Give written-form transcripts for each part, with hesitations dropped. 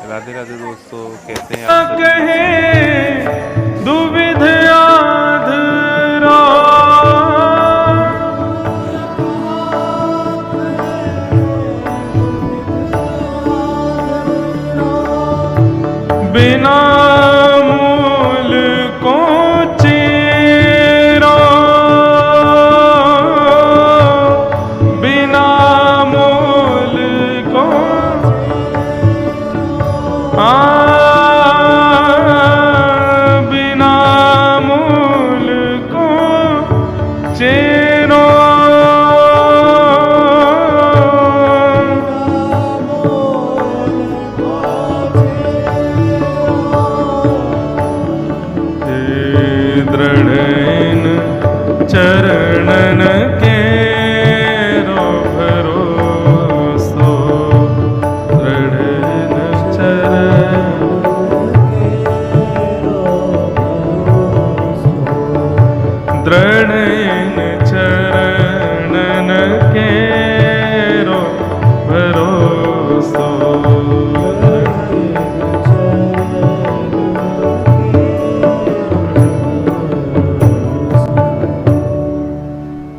राधे राधे दोस्तों, कैसे हैं आप सभी। कहे दुविध आधरा बिना मूल को चेरा, बिना मूल को बिना मूल को चेरो दृढ़ चरणन के रो भरोसो, दृढ़ चरण दृढ़ चरणन के रो भरोसो।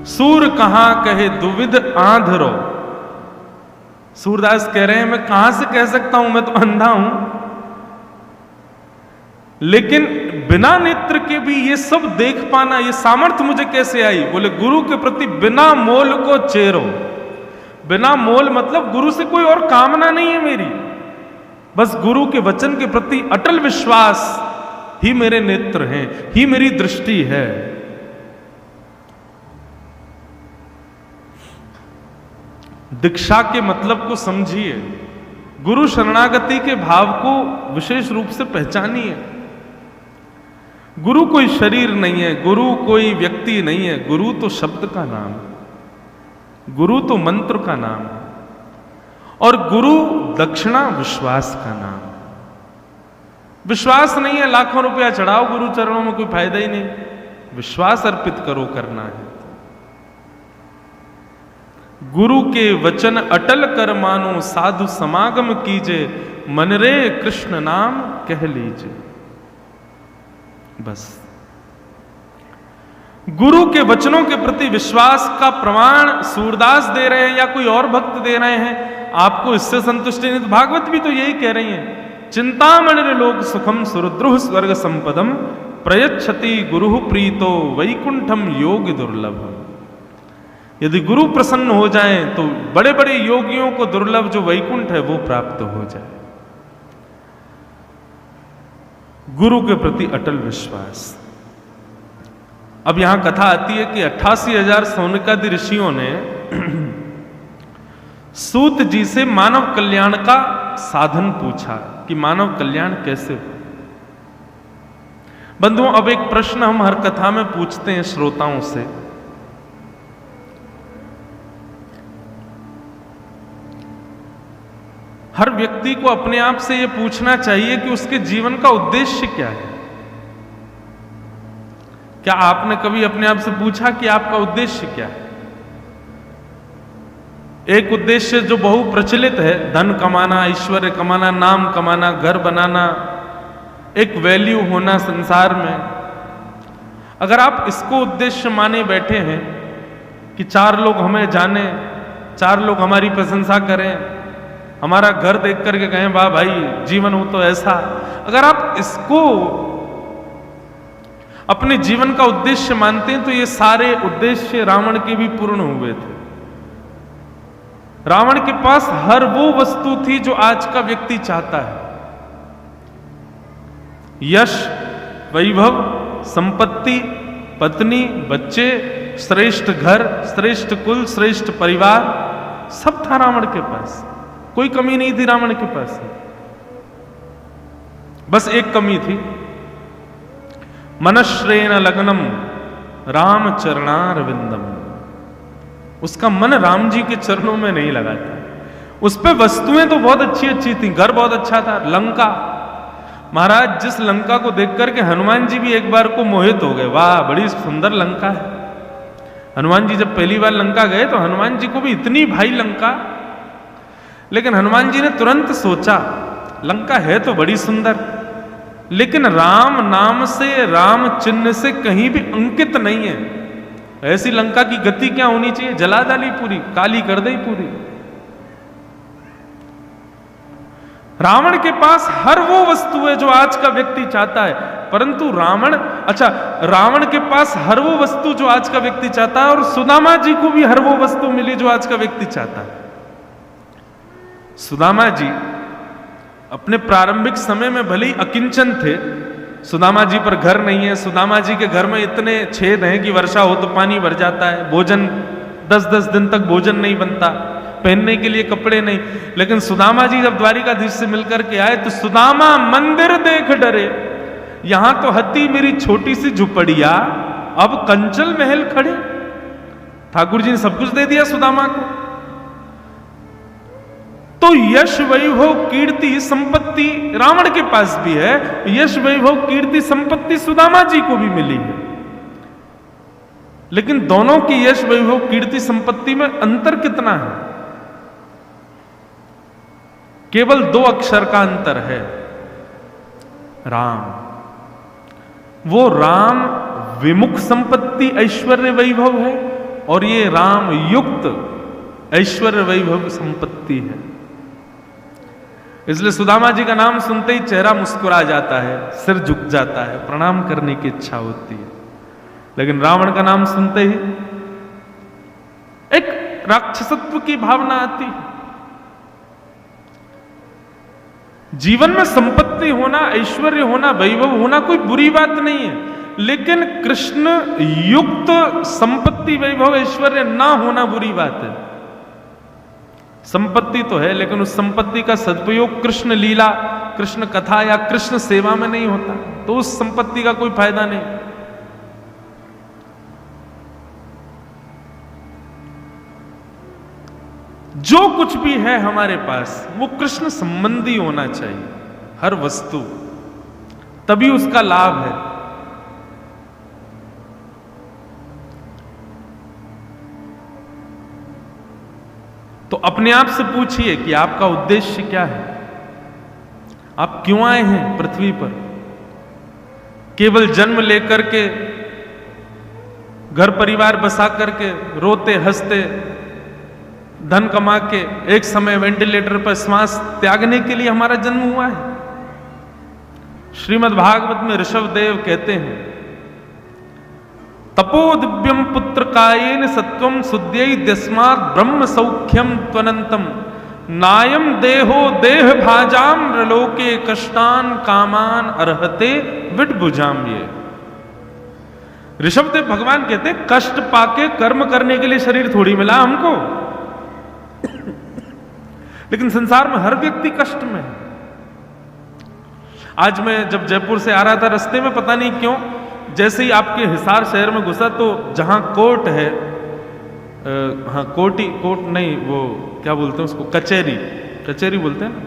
सूर कहाँ कहे दुविध आंधरो। सूरदास कह रहे हैं मैं कहां से कह सकता हूं, मैं तो अंधा हूं, लेकिन बिना नेत्र के भी ये सब देख पाना, ये सामर्थ्य मुझे कैसे आई। बोले गुरु के प्रति बिना मोल को चेरो। बिना मोल मतलब गुरु से कोई और कामना नहीं है मेरी, बस गुरु के वचन के प्रति अटल विश्वास ही मेरे नेत्र हैं, ही मेरी दृष्टि है। दीक्षा के मतलब को समझिए, गुरु शरणागति के भाव को विशेष रूप से पहचानिए। गुरु कोई शरीर नहीं है, गुरु कोई व्यक्ति नहीं है, गुरु तो शब्द का नाम, गुरु तो मंत्र का नाम, और गुरु दक्षिणा विश्वास का नाम। विश्वास नहीं है लाखों रुपया चढ़ाओ गुरु चरणों में, कोई फायदा ही नहीं। विश्वास अर्पित करो करना है। गुरु के वचन अटल कर मानो, साधु समागम कीजे, मन रे कृष्ण नाम कह लीजिए। बस गुरु के वचनों के प्रति विश्वास का प्रमाण सूरदास दे रहे हैं या कोई और भक्त दे रहे हैं, आपको इससे संतुष्टि नहीं। तो भागवत भी तो यही कह रही है, चिंतामणि लोक सुखम सुरद्रुह स्वर्ग संपदम, प्रयच्छति गुरु प्रीतो वैकुंठम योग दुर्लभ। यदि गुरु प्रसन्न हो जाएं तो बड़े बड़े योगियों को दुर्लभ जो वैकुंठ है वो प्राप्त हो जाए। गुरु के प्रति अटल विश्वास। अब यहां कथा आती है कि 88,000 सौनकादि ऋषियों ने सूत जी से मानव कल्याण का साधन पूछा कि मानव कल्याण कैसे हो। बंधुओं, अब एक प्रश्न हम हर कथा में पूछते हैं श्रोताओं से, हर व्यक्ति को अपने आप से यह पूछना चाहिए कि उसके जीवन का उद्देश्य क्या है। क्या आपने कभी अपने आप से पूछा कि आपका उद्देश्य क्या है? एक उद्देश्य जो बहु प्रचलित है, धन कमाना, ऐश्वर्य कमाना, नाम कमाना, घर बनाना, एक वैल्यू होना संसार में। अगर आप इसको उद्देश्य माने बैठे हैं कि 4 लोग हमें जाने, 4 लोग हमारी प्रशंसा करें, हमारा घर देख करके कहें वाह भाई जीवन हो तो ऐसा, अगर आप इसको अपने जीवन का उद्देश्य मानते हैं तो ये सारे उद्देश्य रावण के भी पूर्ण हुए थे। रावण के पास हर वो वस्तु थी जो आज का व्यक्ति चाहता है। यश, वैभव, संपत्ति, पत्नी, बच्चे, श्रेष्ठ घर, श्रेष्ठ कुल, श्रेष्ठ परिवार, सब था रावण के पास। कोई कमी नहीं थी रावण के पास। बस एक कमी थी, मनश्रेण लग्नम राम चरणारविंदम। उसका मन राम जी के चरणों में नहीं लगा था। उस पे वस्तुएं तो बहुत अच्छी अच्छी थी, घर बहुत अच्छा था, लंका, महाराज जिस लंका को देख करके हनुमान जी भी एक बार को मोहित हो गए, वाह बड़ी सुंदर लंका है। हनुमान जी जब पहली बार लंका गए तो हनुमान जी को भी इतनी भाई लंका, लेकिन हनुमान जी ने तुरंत सोचा लंका है तो बड़ी सुंदर, लेकिन राम नाम से, राम चिन्ह से कहीं भी अंकित नहीं है। ऐसी लंका की गति क्या होनी चाहिए? जला डाली पूरी, काली कर दी पूरी। रावण के पास हर वो वस्तु है जो आज का व्यक्ति चाहता है, परंतु रावण के पास हर वो वस्तु जो आज का व्यक्ति चाहता है, और सुदामा जी को भी हर वो वस्तु मिली जो आज का व्यक्ति चाहता है। सुदामा जी अपने प्रारंभिक समय में भले ही अकिंचन थे, सुदामा जी पर घर नहीं है, सुदामा जी के घर में इतने छेद हैं कि वर्षा हो तो पानी भर जाता है, भोजन 10-10 दिन तक भोजन नहीं बनता, पहनने के लिए कपड़े नहीं। लेकिन सुदामा जी जब द्वारिकाधीश से मिलकर के आए तो सुदामा मंदिर देख डरे, यहां तो हती मेरी छोटी सी झुपड़िया, अब कंचल महल खड़े। ठाकुर जी ने सब कुछ दे दिया सुदामा को। तो यश वैभव कीर्ति संपत्ति रावण के पास भी है, यश वैभव कीर्ति संपत्ति सुदामा जी को भी मिली है, लेकिन दोनों की यश वैभव कीर्ति संपत्ति में अंतर कितना है? केवल 2 अक्षर का अंतर है, राम। वो राम विमुख संपत्ति ऐश्वर्य वैभव है, और ये राम युक्त ऐश्वर्य वैभव संपत्ति है। इसलिए सुदामा जी का नाम सुनते ही चेहरा मुस्कुरा जाता है, सिर झुक जाता है, प्रणाम करने की इच्छा होती है। लेकिन रावण का नाम सुनते ही एक राक्षसत्व की भावना आती है। जीवन में संपत्ति होना, ऐश्वर्य होना, वैभव होना कोई बुरी बात नहीं है, लेकिन कृष्ण युक्त संपत्ति, वैभव, ऐश्वर्य ना होना बुरी बात है। संपत्ति तो है, लेकिन उस संपत्ति का सदुपयोग कृष्ण लीला, कृष्ण कथा या कृष्ण सेवा में नहीं होता, तो उस संपत्ति का कोई फायदा नहीं। जो कुछ भी है हमारे पास वो कृष्ण संबंधी होना चाहिए, हर वस्तु, तभी उसका लाभ है। तो अपने आप से पूछिए कि आपका उद्देश्य क्या है, आप क्यों आए हैं पृथ्वी पर? केवल जन्म लेकर के, घर परिवार बसा करके, रोते हंसते, धन कमा के एक समय वेंटिलेटर पर श्वास त्यागने के लिए हमारा जन्म हुआ है? श्रीमद् भागवत में ऋषभदेव कहते हैं, तपो दिव्यम पुत्र कायेन सत्वम सुद्यै दस्मात् ब्रह्म सौख्यम त्वनंतम नायम देहो देह भाजाम लोके कष्टान कामान अर्हते विटभुजाम। ये ऋषभदेव भगवान कहते हैं, कष्ट पाके कर्म करने के लिए शरीर थोड़ी मिला हमको, लेकिन संसार में हर व्यक्ति कष्ट में है। आज मैं जब जयपुर से आ रहा था, रास्ते में पता नहीं क्यों, जैसे ही आपके हिसार शहर में घुसा तो जहां कोर्ट है, हाँ कोर्ट नहीं, वो क्या बोलते हैं उसको, कचहरी बोलते हैं ना,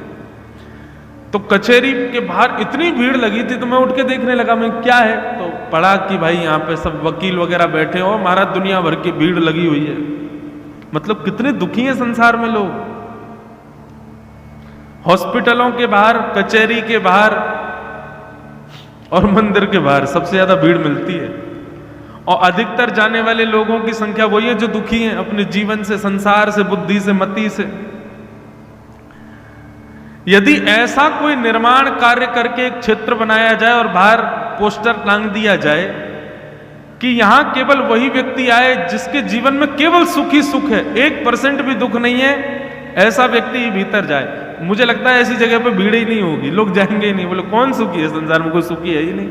तो कचहरी के बाहर इतनी भीड़ लगी थी तो मैं उठ के देखने लगा, मैं क्या है, तो पढ़ा कि भाई यहाँ पे सब वकील वगैरह बैठे हो, महाराज दुनिया भर की भीड़ लगी हुई है। मतलब कितने दुखी हैं संसार में लोग। हॉस्पिटलों के बाहर, कचहरी के बाहर और मंदिर के बाहर सबसे ज्यादा भीड़ मिलती है, और अधिकतर जाने वाले लोगों की संख्या वही है जो दुखी हैं अपने जीवन से, संसार से, बुद्धि से, मति से। यदि ऐसा कोई निर्माण कार्य करके एक क्षेत्र बनाया जाए और बाहर पोस्टर टांग दिया जाए कि यहां केवल वही व्यक्ति आए जिसके जीवन में केवल सुख ही सुख है, 1% भी दुख नहीं है, ऐसा व्यक्ति ही भीतर जाए, मुझे लगता है ऐसी जगह पे भीड़ ही नहीं होगी, लोग जाएंगे ही नहीं, बोले कौन सुखी है संसार में, कोई सुखी है ही नहीं।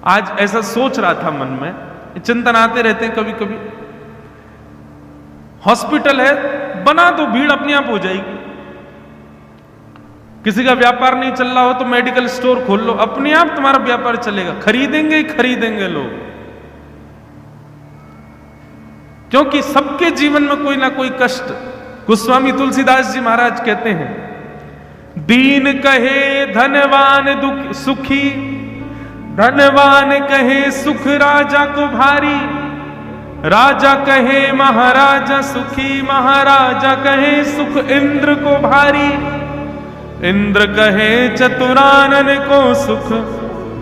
आज ऐसा सोच रहा था मन में, चिंतन आते रहते हैं कभी कभी। हॉस्पिटल है, बना दो, भीड़ अपने आप हो जाएगी। किसी का व्यापार नहीं चल रहा हो तो मेडिकल स्टोर खोल लो, अपने आप तुम्हारा व्यापार चलेगा, खरीदेंगे ही खरीदेंगे लोग, क्योंकि सबके जीवन में कोई ना कोई कष्ट। गोस्वामी तुलसीदास जी महाराज कहते हैं, दीन कहे धनवान दुख सुखी, धनवान कहे सुख राजा को भारी, राजा कहे महाराजा सुखी, महाराजा कहे सुख इंद्र को भारी। इंद्र कहे चतुरानन को सुख,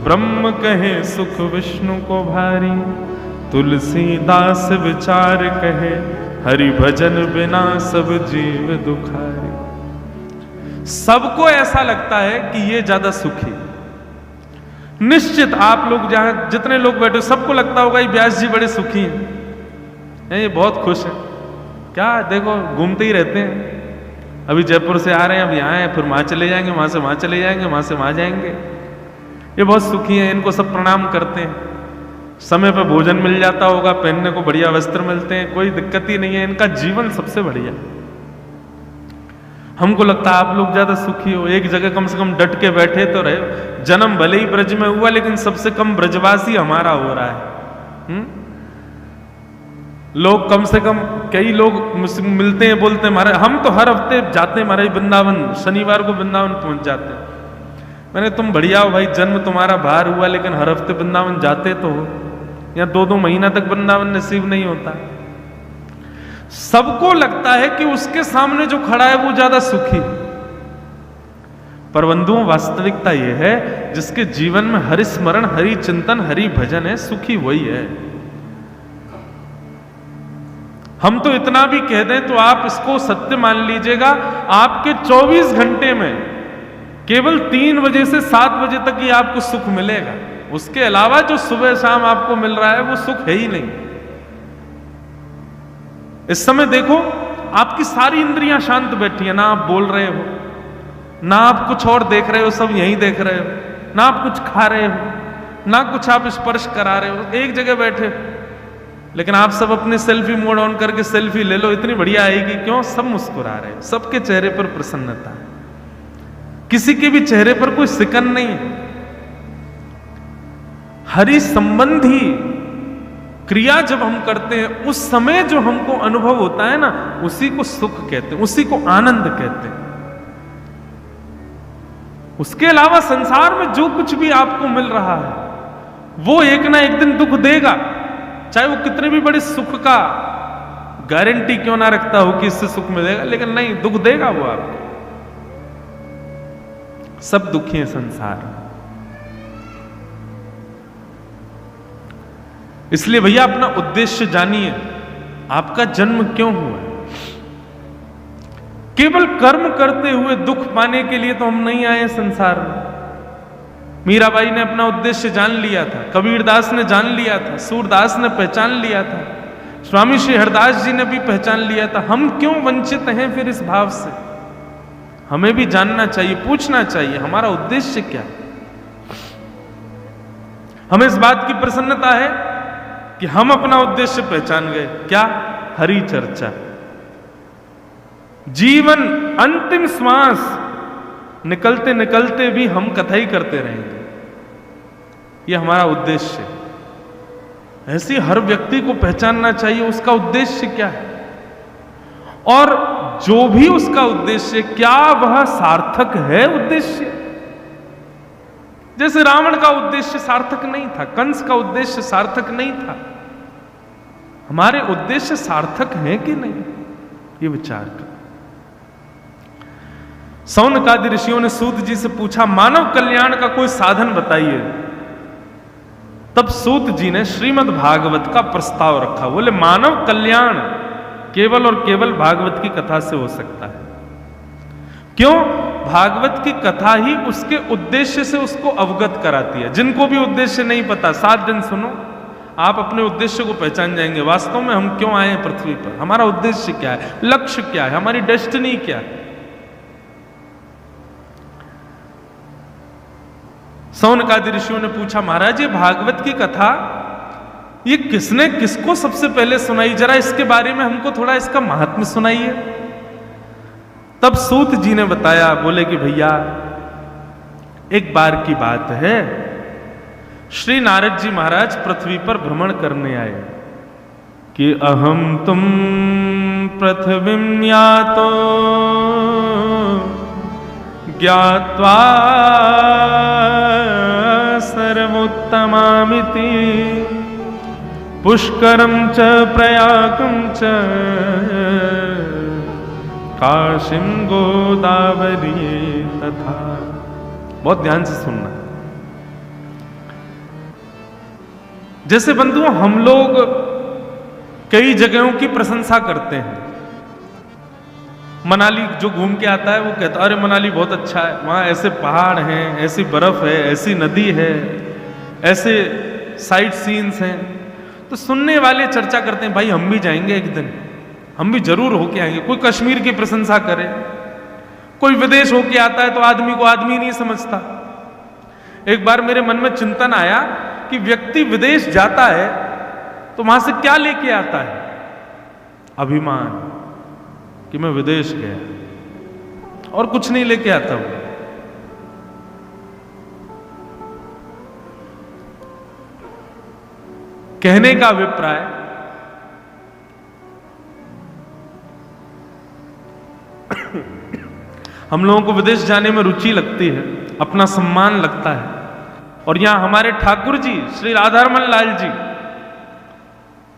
ब्रह्म कहे सुख विष्णु को भारी। तुलसीदास विचार कहे, हरि भजन बिना सब जीव दुखारी। सबको ऐसा लगता है कि ये ज्यादा सुखी। निश्चित आप लोग जहां जितने लोग बैठे हो सबको लगता होगा ये व्यास जी बड़े सुखी हैं, ये बहुत खुश हैं। क्या देखो घूमते ही रहते हैं, अभी जयपुर से आ रहे हैं, अब यहाँ हैं, फिर वहां चले जाएंगे, वहां से वहां चले जाएंगे, वहां से वहां जाएंगे। ये बहुत सुखी हैं, इनको सब प्रणाम करते हैं, समय पर भोजन मिल जाता होगा, पहनने को बढ़िया वस्त्र मिलते हैं, कोई दिक्कत ही नहीं है, इनका जीवन सबसे बढ़िया। हमको लगता है आप लोग ज्यादा सुखी हो, एक जगह कम से कम डट के बैठे तो रहे। जन्म भले ही ब्रज में हुआ, लेकिन सबसे कम ब्रजवासी हमारा हो रहा है। लोग कम से कम कई लोग मुझसे मिलते हैं, बोलते हैं महाराज हम तो हर हफ्ते जाते हैं महाराज वृंदावन, शनिवार को वृंदावन पहुंच जाते हैं। मैंने तुम बढ़िया हो भाई, जन्म तुम्हारा बाहर हुआ लेकिन हर हफ्ते वृंदावन जाते तो हो, या 2-2 महीना तक वृंदावन नसीब नहीं होता। सबको लगता है कि उसके सामने जो खड़ा है वो ज्यादा सुखी। पर बंधुओं वास्तविकता यह है जिसके जीवन में हरि स्मरण, हरि चिंतन, हरि भजन है, सुखी वही है। हम तो इतना भी कह दें तो आप इसको सत्य मान लीजिएगा, आपके 24 घंटे में केवल 3 बजे से 7 बजे तक ही आपको सुख मिलेगा। उसके अलावा जो सुबह शाम आपको मिल रहा है वो सुख है ही नहीं। इस समय देखो आपकी सारी इंद्रियां शांत बैठी है, ना आप बोल रहे हो, ना आप कुछ और देख रहे हो, सब यहीं देख रहे हो, ना आप कुछ खा रहे हो, ना कुछ आप स्पर्श करा रहे हो, एक जगह बैठे। लेकिन आप सब अपने सेल्फी मोड ऑन करके सेल्फी ले लो, इतनी बढ़िया आएगी। क्यों? सब मुस्कुरा रहे हैं, सबके चेहरे पर प्रसन्नता है, किसी के भी चेहरे पर कोई सिकन नहीं है। हरि संबंधी क्रिया जब हम करते हैं उस समय जो हमको अनुभव होता है ना, उसी को सुख कहते हैं, उसी को आनंद कहते हैं। उसके अलावा संसार में जो कुछ भी आपको मिल रहा है वो एक ना एक दिन दुख देगा, चाहे वो कितने भी बड़े सुख का गारंटी क्यों ना रखता हो कि इससे सुख मिलेगा, लेकिन नहीं, दुख देगा वो आपको। सब दुखी है संसार। इसलिए भैया अपना उद्देश्य जानिए, आपका जन्म क्यों हुआ। केवल कर्म करते हुए दुख पाने के लिए तो हम नहीं आए संसार में। मीराबाई ने अपना उद्देश्य जान लिया था, कबीरदास ने जान लिया था, सूरदास ने पहचान लिया था, स्वामी श्री हरदास जी ने भी पहचान लिया था। हम क्यों वंचित हैं फिर इस भाव से? हमें भी जानना चाहिए, पूछना चाहिए हमारा उद्देश्य क्या है। हमें इस बात की प्रसन्नता है कि हम अपना उद्देश्य पहचान गए। क्या? हरि चर्चा। जीवन अंतिम श्वास निकलते निकलते भी हम कथा ही करते रहेंगे, यह हमारा उद्देश्य है। ऐसे हर व्यक्ति को पहचानना चाहिए उसका उद्देश्य क्या है, और जो भी उसका उद्देश्य, क्या वह सार्थक है उद्देश्य। जैसे रावण का उद्देश्य सार्थक नहीं था, कंस का उद्देश्य सार्थक नहीं था, हमारे उद्देश्य सार्थक है कि नहीं, ये विचार कर। सौनकादि ऋषियों ने सूत जी से पूछा मानव कल्याण का कोई साधन बताइए। तब सूत जी ने श्रीमद् भागवत का प्रस्ताव रखा। बोले मानव कल्याण केवल और केवल भागवत की कथा से हो सकता है। क्यों? भागवत की कथा ही उसके उद्देश्य से उसको अवगत कराती है। जिनको भी उद्देश्य नहीं पता, 7 दिन सुनो, आप अपने उद्देश्य को पहचान जाएंगे। वास्तव में हम क्यों आए हैं पृथ्वी पर, हमारा उद्देश्य क्या है, लक्ष्य क्या है, हमारी डेस्टिनी क्या है। सौनकादि ऋषियों ने पूछा महाराज ये भागवत की कथा ये किसने किसको सबसे पहले सुनाई, जरा इसके बारे में हमको थोड़ा इसका महात्म्य सुनाइए। तब सूत जी ने बताया, बोले कि भैया एक बार की बात है, श्री नारद जी महाराज पृथ्वी पर भ्रमण करने आए कि अहम तुम पृथ्वीं यातो ज्ञात्वा सर्वोत्तमामिति पुष्करं च प्रयागं च काशीं गोदावरी तथा। बहुत ध्यान से सुनना। जैसे बंधुओं, हम लोग कई जगहों की प्रशंसा करते हैं। मनाली जो घूम के आता है वो कहता है अरे मनाली बहुत अच्छा है, वहां ऐसे पहाड़ हैं, ऐसी बर्फ है, ऐसी नदी है, ऐसे साइट सीन्स हैं। तो सुनने वाले चर्चा करते हैं भाई हम भी जाएंगे एक दिन, हम भी जरूर होके आएंगे। कोई कश्मीर की प्रशंसा करे, कोई विदेश होके आता है तो आदमी को आदमी नहीं समझता। एक बार मेरे मन में चिंतन आया कि व्यक्ति विदेश जाता है तो वहां से क्या लेके आता है? अभिमान कि मैं विदेश गया, और कुछ नहीं लेके आता हूं। कहने का अभिप्राय, हम लोगों को विदेश जाने में रुचि लगती है, अपना सम्मान लगता है। और यहां हमारे ठाकुर जी श्री राधारमण लाल जी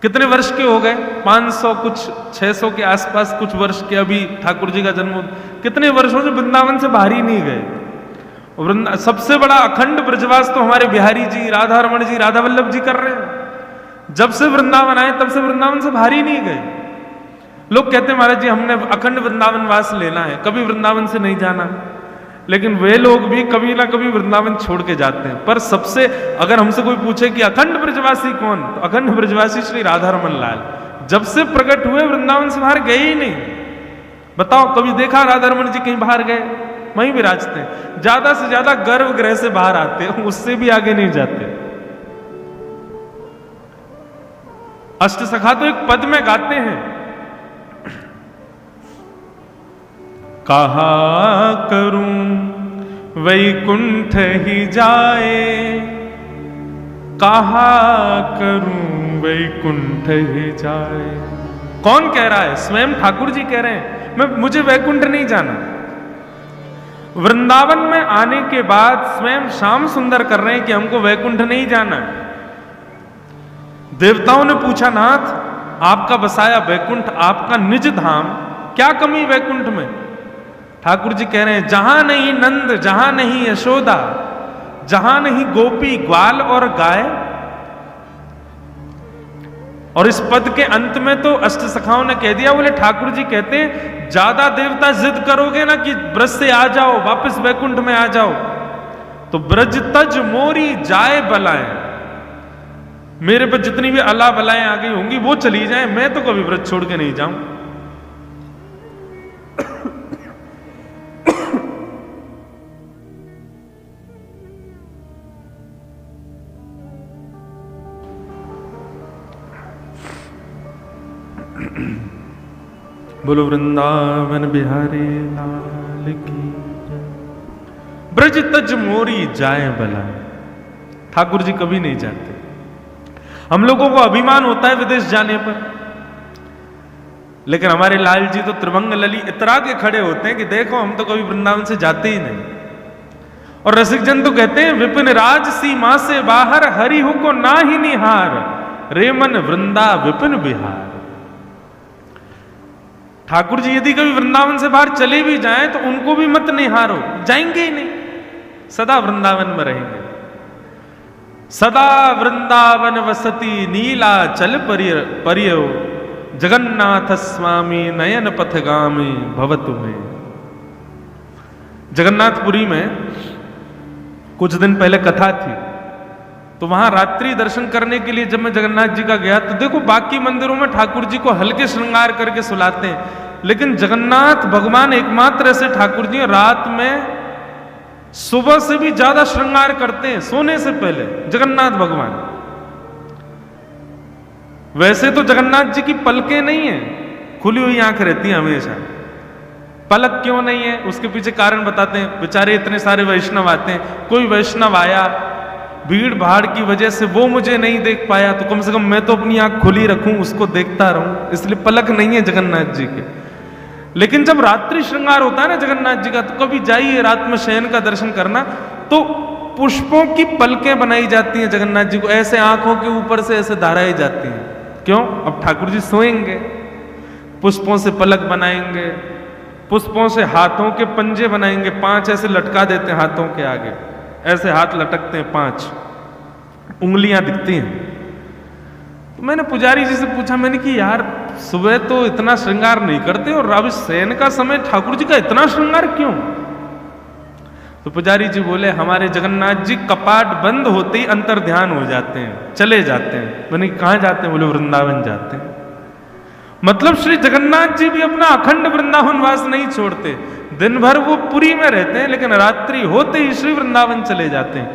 कितने वर्ष के हो गए? 500 कुछ 600 के आसपास कुछ वर्ष के अभी ठाकुर जी का जन्म। कितने वर्षों से वृंदावन से बाहर ही नहीं गए। सबसे बड़ा अखंड ब्रजवास तो हमारे बिहारी जी, राधारमण जी, राधा वल्लभ जी कर रहे हैं। जब से वृंदावन आए तब से वृंदावन से बाहर ही नहीं गए। लोग कहते हैं महाराज जी हमने अखंड वृंदावन वास लेना है, कभी वृंदावन से नहीं जाना। लेकिन वे लोग भी कभी ना कभी वृंदावन छोड़ के जाते हैं। पर सबसे, अगर हमसे कोई पूछे कि अखंड ब्रजवासी कौन, तो अखंड ब्रजवासी श्री राधारमण लाल जब से प्रकट हुए वृंदावन से बाहर गए ही नहीं। बताओ कभी देखा राधारमण जी कहीं बाहर गए? वहीं विराजते हैं। ज्यादा से ज्यादा गर्भगृह से बाहर आते हैं, उससे भी आगे नहीं जाते। अष्टसखा तो एक पद में गाते हैं, कहा करूं वैकुंठ ही जाए, कहा करूं वैकुंठ ही जाए। कौन कह रहा है? स्वयं ठाकुर जी कह रहे हैं मुझे वैकुंठ नहीं जाना। वृंदावन में आने के बाद स्वयं श्याम सुंदर कर रहे हैं कि हमको वैकुंठ नहीं जाना। देवताओं ने पूछा नाथ आपका बसाया वैकुंठ, आपका निज धाम, क्या कमी वैकुंठ में? ठाकुर जी कह रहे हैं जहां नहीं नंद, जहां नहीं यशोदा, जहां नहीं गोपी ग्वाल और गाय। और इस पद के अंत में तो अष्टसखाओं ने कह दिया, बोले ठाकुर जी कहते हैं ज्यादा देवता जिद करोगे ना कि ब्रज से आ जाओ, वापस वैकुंठ में आ जाओ, तो ब्रज तज मोरी जाए बलाएं, मेरे पर जितनी भी अला बलाएं आ गई होंगी वो चली जाए, मैं तो कभी ब्रज छोड़ के नहीं जाऊं। बोलो वृंदावन बिहारी लाल की। ब्रज तज मोरी जाए बला, ठाकुर जी कभी नहीं जाते। हम लोगों को अभिमान होता है विदेश जाने पर, लेकिन हमारे लाल जी तो त्रिभंग लली इतरा के खड़े होते हैं कि देखो हम तो कभी वृंदावन से जाते ही नहीं। और रसिक जन तो कहते हैं विपिन राज सीमा से बाहर हरिहु को ना ही निहार, रेमन वृंदा विपिन बिहार। ठाकुर जी यदि कभी वृंदावन से बाहर चले भी जाएं तो उनको भी मत निहारो, जाएंगे ही नहीं, सदा वृंदावन में रहेंगे। सदा वृंदावन वसती नीला चल परियो, जगन्नाथ स्वामी नयन पथगामी भवतु में। जगन्नाथपुरी में कुछ दिन पहले कथा थी, तो वहां रात्रि दर्शन करने के लिए जब मैं जगन्नाथ जी का गया तो देखो बाकी मंदिरों में ठाकुर जी को हल्के श्रृंगार करके सुलाते हैं, लेकिन जगन्नाथ भगवान एकमात्र ऐसे ठाकुर जी रात में सुबह से भी ज्यादा श्रृंगार करते हैं सोने से पहले। जगन्नाथ भगवान, वैसे तो जगन्नाथ जी की पलकें नहीं है, खुली हुई आंख रहती है हमेशा। पलक क्यों नहीं है उसके पीछे कारण बताते हैं। बेचारे इतने सारे वैष्णव आते हैं, कोई वैष्णव आया भीड़ भाड़ की वजह से वो मुझे नहीं देख पाया, तो कम से कम मैं तो अपनी आंख खुली रखूं, उसको देखता रहूं, इसलिए पलक नहीं है जगन्नाथ जी के। लेकिन जब रात्रि श्रृंगार होता है ना जगन्नाथ जी का, तो कभी जाइए रात में शयन का दर्शन करना, तो पुष्पों की पलकें बनाई जाती हैं जगन्नाथ जी को, ऐसे आंखों के ऊपर से ऐसे धाराई जाती हैं। क्यों? अब ठाकुर जी सोएंगे, पुष्पों से पलक बनाएंगे, पुष्पों से हाथों के पंजे बनाएंगे, 5 ऐसे लटका देते हैं हाथों के आगे, ऐसे हाथ लटकते हैं, 5 उंगलियां दिखती हैं। तो मैंने पुजारी जी से पूछा, मैंने कि यार सुबह तो इतना श्रृंगार नहीं करते और अब शयन का समय ठाकुर जी का इतना श्रृंगार क्यों? तो पुजारी जी बोले, हमारे जगन्नाथ जी कपाट बंद होते ही अंतर ध्यान हो जाते हैं, चले जाते हैं। मैंने कहाँ जाते हैं? बोले वृंदावन जाते हैं। मतलब श्री जगन्नाथ जी भी अपना अखंड वृंदावन वास नहीं छोड़ते, दिन भर वो पुरी में रहते हैं, लेकिन रात्रि होते ही श्री वृंदावन चले जाते हैं।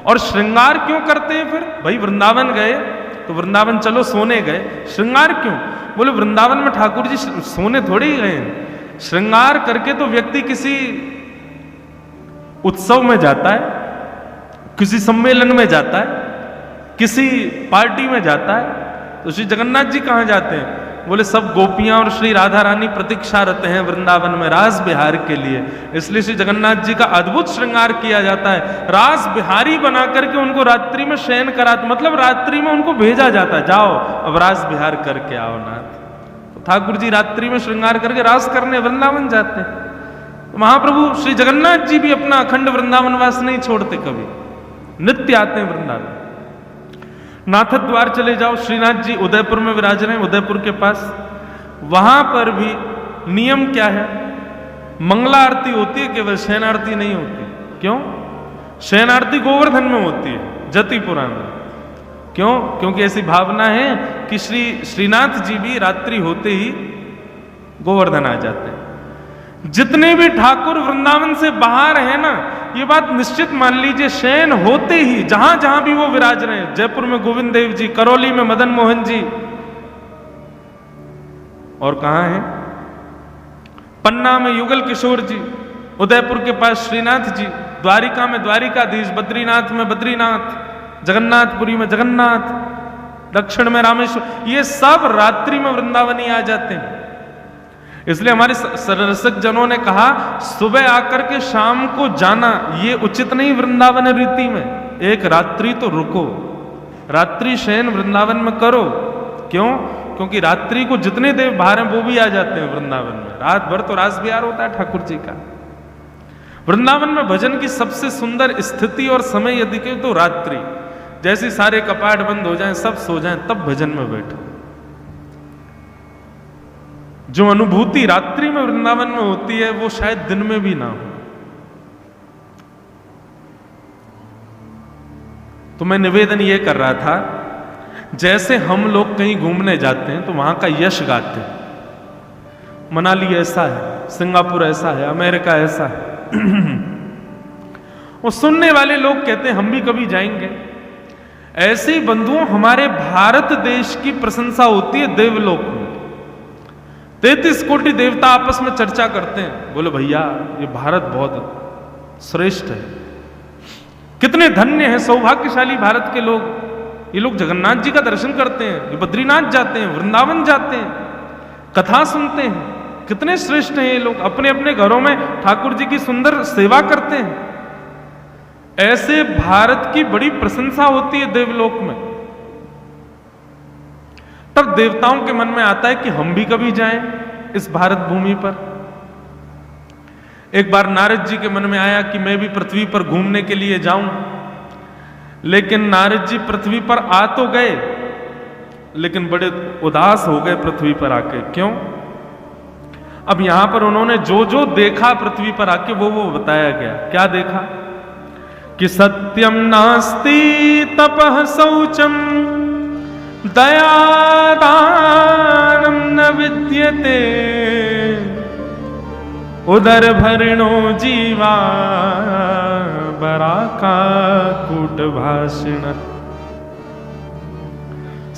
और श्रृंगार क्यों करते हैं फिर? भाई वृंदावन गए तो वृंदावन चलो सोने गए, श्रृंगार क्यों? बोले वृंदावन में ठाकुर जी सोने थोड़े ही गए, श्रृंगार करके तो व्यक्ति किसी उत्सव में जाता है, किसी सम्मेलन में जाता है, किसी पार्टी में जाता है। तो श्री जगन्नाथ जी कहां जाते हैं? बोले सब गोपियां और श्री राधा रानी प्रतीक्षारत हैं वृंदावन में रास बिहार के लिए, इसलिए श्री जगन्नाथ जी का अद्भुत श्रृंगार किया जाता है। रास बिहारी बना करके उनको रात्रि में शयन कराते, मतलब रात्रि में उनको भेजा जाता है, जाओ अब रास बिहार करके आओ नाथ। तो ठाकुर जी रात्रि में श्रृंगार करके रास करने वृंदावन जाते हैं। तो महाप्रभु श्री जगन्नाथ जी भी अपना अखंड वृंदावन वास नहीं छोड़ते, कभी नित्य आते हैं वृंदावन। नाथ द्वार चले जाओ, श्रीनाथ जी उदयपुर में विराज रहे हैं, उदयपुर के पास, वहां पर भी नियम क्या है? मंगला आरती होती है, केवल शयन आरती नहीं होती। क्यों? शयन आरती गोवर्धन में होती है, जतिपुरा में। क्यों? क्योंकि ऐसी भावना है कि श्रीनाथ जी भी रात्रि होते ही गोवर्धन आ जाते हैं। जितने भी ठाकुर वृंदावन से बाहर हैं ना, ये बात निश्चित मान लीजिए, शयन होते ही जहां जहां भी वो विराज रहे हैं, जयपुर में गोविंद देव जी, करौली में मदन मोहन जी, और कहां है? पन्ना में युगल किशोर जी, उदयपुर के पास श्रीनाथ जी, द्वारिका में द्वारिकाधीश, बद्रीनाथ में बद्रीनाथ, जगन्नाथपुरी में जगन्नाथ, दक्षिण में रामेश्वर, ये सब रात्रि में वृंदावन ही आ जाते हैं। इसलिए हमारे सररसक जनों ने कहा, सुबह आकर के शाम को जाना ये उचित नहीं वृंदावन रीति में, एक रात्रि तो रुको, रात्रि शयन वृंदावन में करो। क्यों? क्योंकि रात्रि को जितने देव बाहर हैं वो भी आ जाते हैं वृंदावन में, रात भर तो रास बिहार होता है ठाकुर जी का। वृंदावन में भजन की सबसे सुंदर स्थिति और समय यदि कहें तो रात्रि, जैसे सारे कपाट बंद हो जाएं, सब सो जाएं, तब भजन में बैठो। जो अनुभूति रात्रि में वृंदावन में होती है वो शायद दिन में भी ना हो। तो मैं निवेदन ये कर रहा था, जैसे हम लोग कहीं घूमने जाते हैं तो वहां का यश गाते हैं, मनाली ऐसा है, सिंगापुर ऐसा है, अमेरिका ऐसा है। वो सुनने वाले लोग कहते हैं हम भी कभी जाएंगे। ऐसे ही बंधुओं, हमारे भारत देश की प्रशंसा होती है देवलोक में, 33 कोटि देवता आपस में चर्चा करते हैं, बोले भैया ये भारत बहुत श्रेष्ठ है, कितने धन्य हैं, सौभाग्यशाली भारत के लोग, ये लोग जगन्नाथ जी का दर्शन करते हैं, ये बद्रीनाथ जाते हैं, वृंदावन जाते हैं, कथा सुनते हैं, कितने श्रेष्ठ हैं ये लोग, अपने अपने घरों में ठाकुर जी की सुंदर सेवा करते हैं। ऐसे भारत की बड़ी प्रशंसा होती है देवलोक में। तब देवताओं के मन में आता है कि हम भी कभी जाएं इस भारत भूमि पर। एक बार नारद जी के मन में आया कि मैं भी पृथ्वी पर घूमने के लिए जाऊं, लेकिन नारद जी पृथ्वी पर आ तो गए, लेकिन बड़े उदास हो गए पृथ्वी पर आके। क्यों? अब यहां पर उन्होंने जो जो देखा पृथ्वी पर आके वो बताया गया। क्या देखा? कि सत्यम नास्ति तपः शौचम दयादानं न विद्यते उदर भरणो जीवा बराका कूट भाषिण।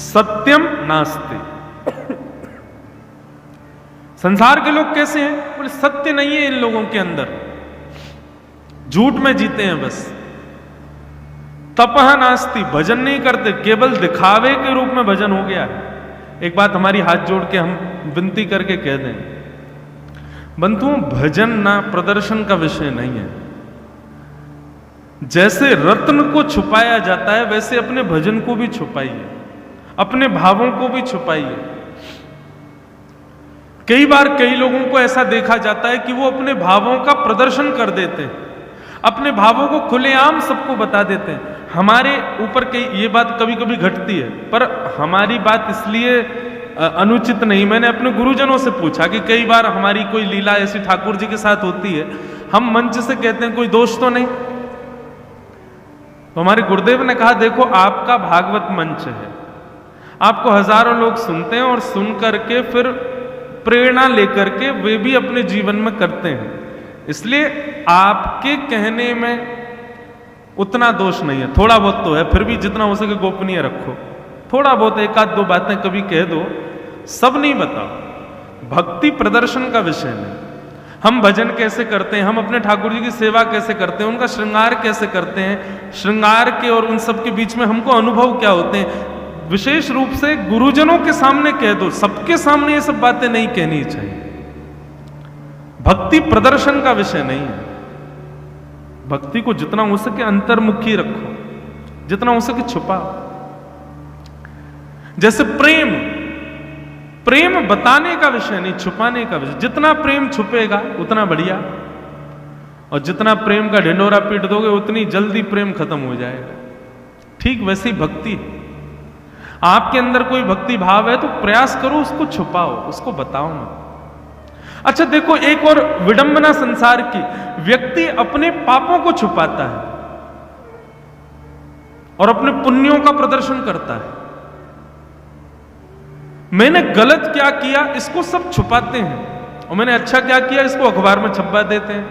सत्यम नास्ति। संसार के लोग कैसे हैं? बोले सत्य नहीं है इन लोगों के अंदर, झूठ में जीते हैं बस। तपः नास्ति, भजन नहीं करते, केवल दिखावे के रूप में भजन हो गया है। एक बात हमारी हाथ जोड़ के हम विनती करके कह दें, बंधुओं भजन ना प्रदर्शन का विषय नहीं है। जैसे रत्न को छुपाया जाता है वैसे अपने भजन को भी छुपाइए, अपने भावों को भी छुपाइए। कई बार कई लोगों को ऐसा देखा जाता है कि वो अपने भावों का प्रदर्शन कर देते हैं, अपने भावों को खुलेआम सबको बता देते हैं। हमारे ऊपर कई ये बात कभी कभी घटती है, पर हमारी बात इसलिए अनुचित नहीं। मैंने अपने गुरुजनों से पूछा कि कई बार हमारी कोई लीला ऐसी ठाकुर जी के साथ होती है, हम मंच से कहते हैं कोई दोष तो नहीं, तो हमारे गुरुदेव ने कहा देखो आपका भागवत मंच है, आपको हजारों लोग सुनते हैं और सुन करके फिर प्रेरणा लेकर के वे भी अपने जीवन में करते हैं, इसलिए आपके कहने में उतना दोष नहीं है। थोड़ा बहुत तो है, फिर भी जितना हो सके गोपनीय रखो, थोड़ा बहुत एक आध दो बातें कभी कह दो, सब नहीं बताओ। भक्ति प्रदर्शन का विषय नहीं। हम भजन कैसे करते हैं, हम अपने ठाकुर जी की सेवा कैसे करते हैं, उनका श्रृंगार कैसे करते हैं, श्रृंगार के और उन सब के बीच में हमको अनुभव क्या होते हैं, विशेष रूप से गुरुजनों के सामने कह दो, सबके सामने ये सब बातें नहीं कहनी चाहिए। भक्ति प्रदर्शन का विषय नहीं है। भक्ति को जितना हो सके अंतर्मुखी रखो, जितना हो सके छुपाओ। जैसे प्रेम, प्रेम बताने का विषय नहीं, छुपाने का विषय। जितना प्रेम छुपेगा उतना बढ़िया, और जितना प्रेम का ढिंडोरा पीट दोगे उतनी जल्दी प्रेम खत्म हो जाएगा। ठीक वैसी भक्ति है। आपके अंदर कोई भक्ति भाव है तो प्रयास करो उसको छुपाओ, उसको बताओ मत। अच्छा देखो, एक और विडंबना संसार की, व्यक्ति अपने पापों को छुपाता है और अपने पुण्यों का प्रदर्शन करता है। मैंने गलत क्या किया इसको सब छुपाते हैं, और मैंने अच्छा क्या किया इसको अखबार में छपवा देते हैं।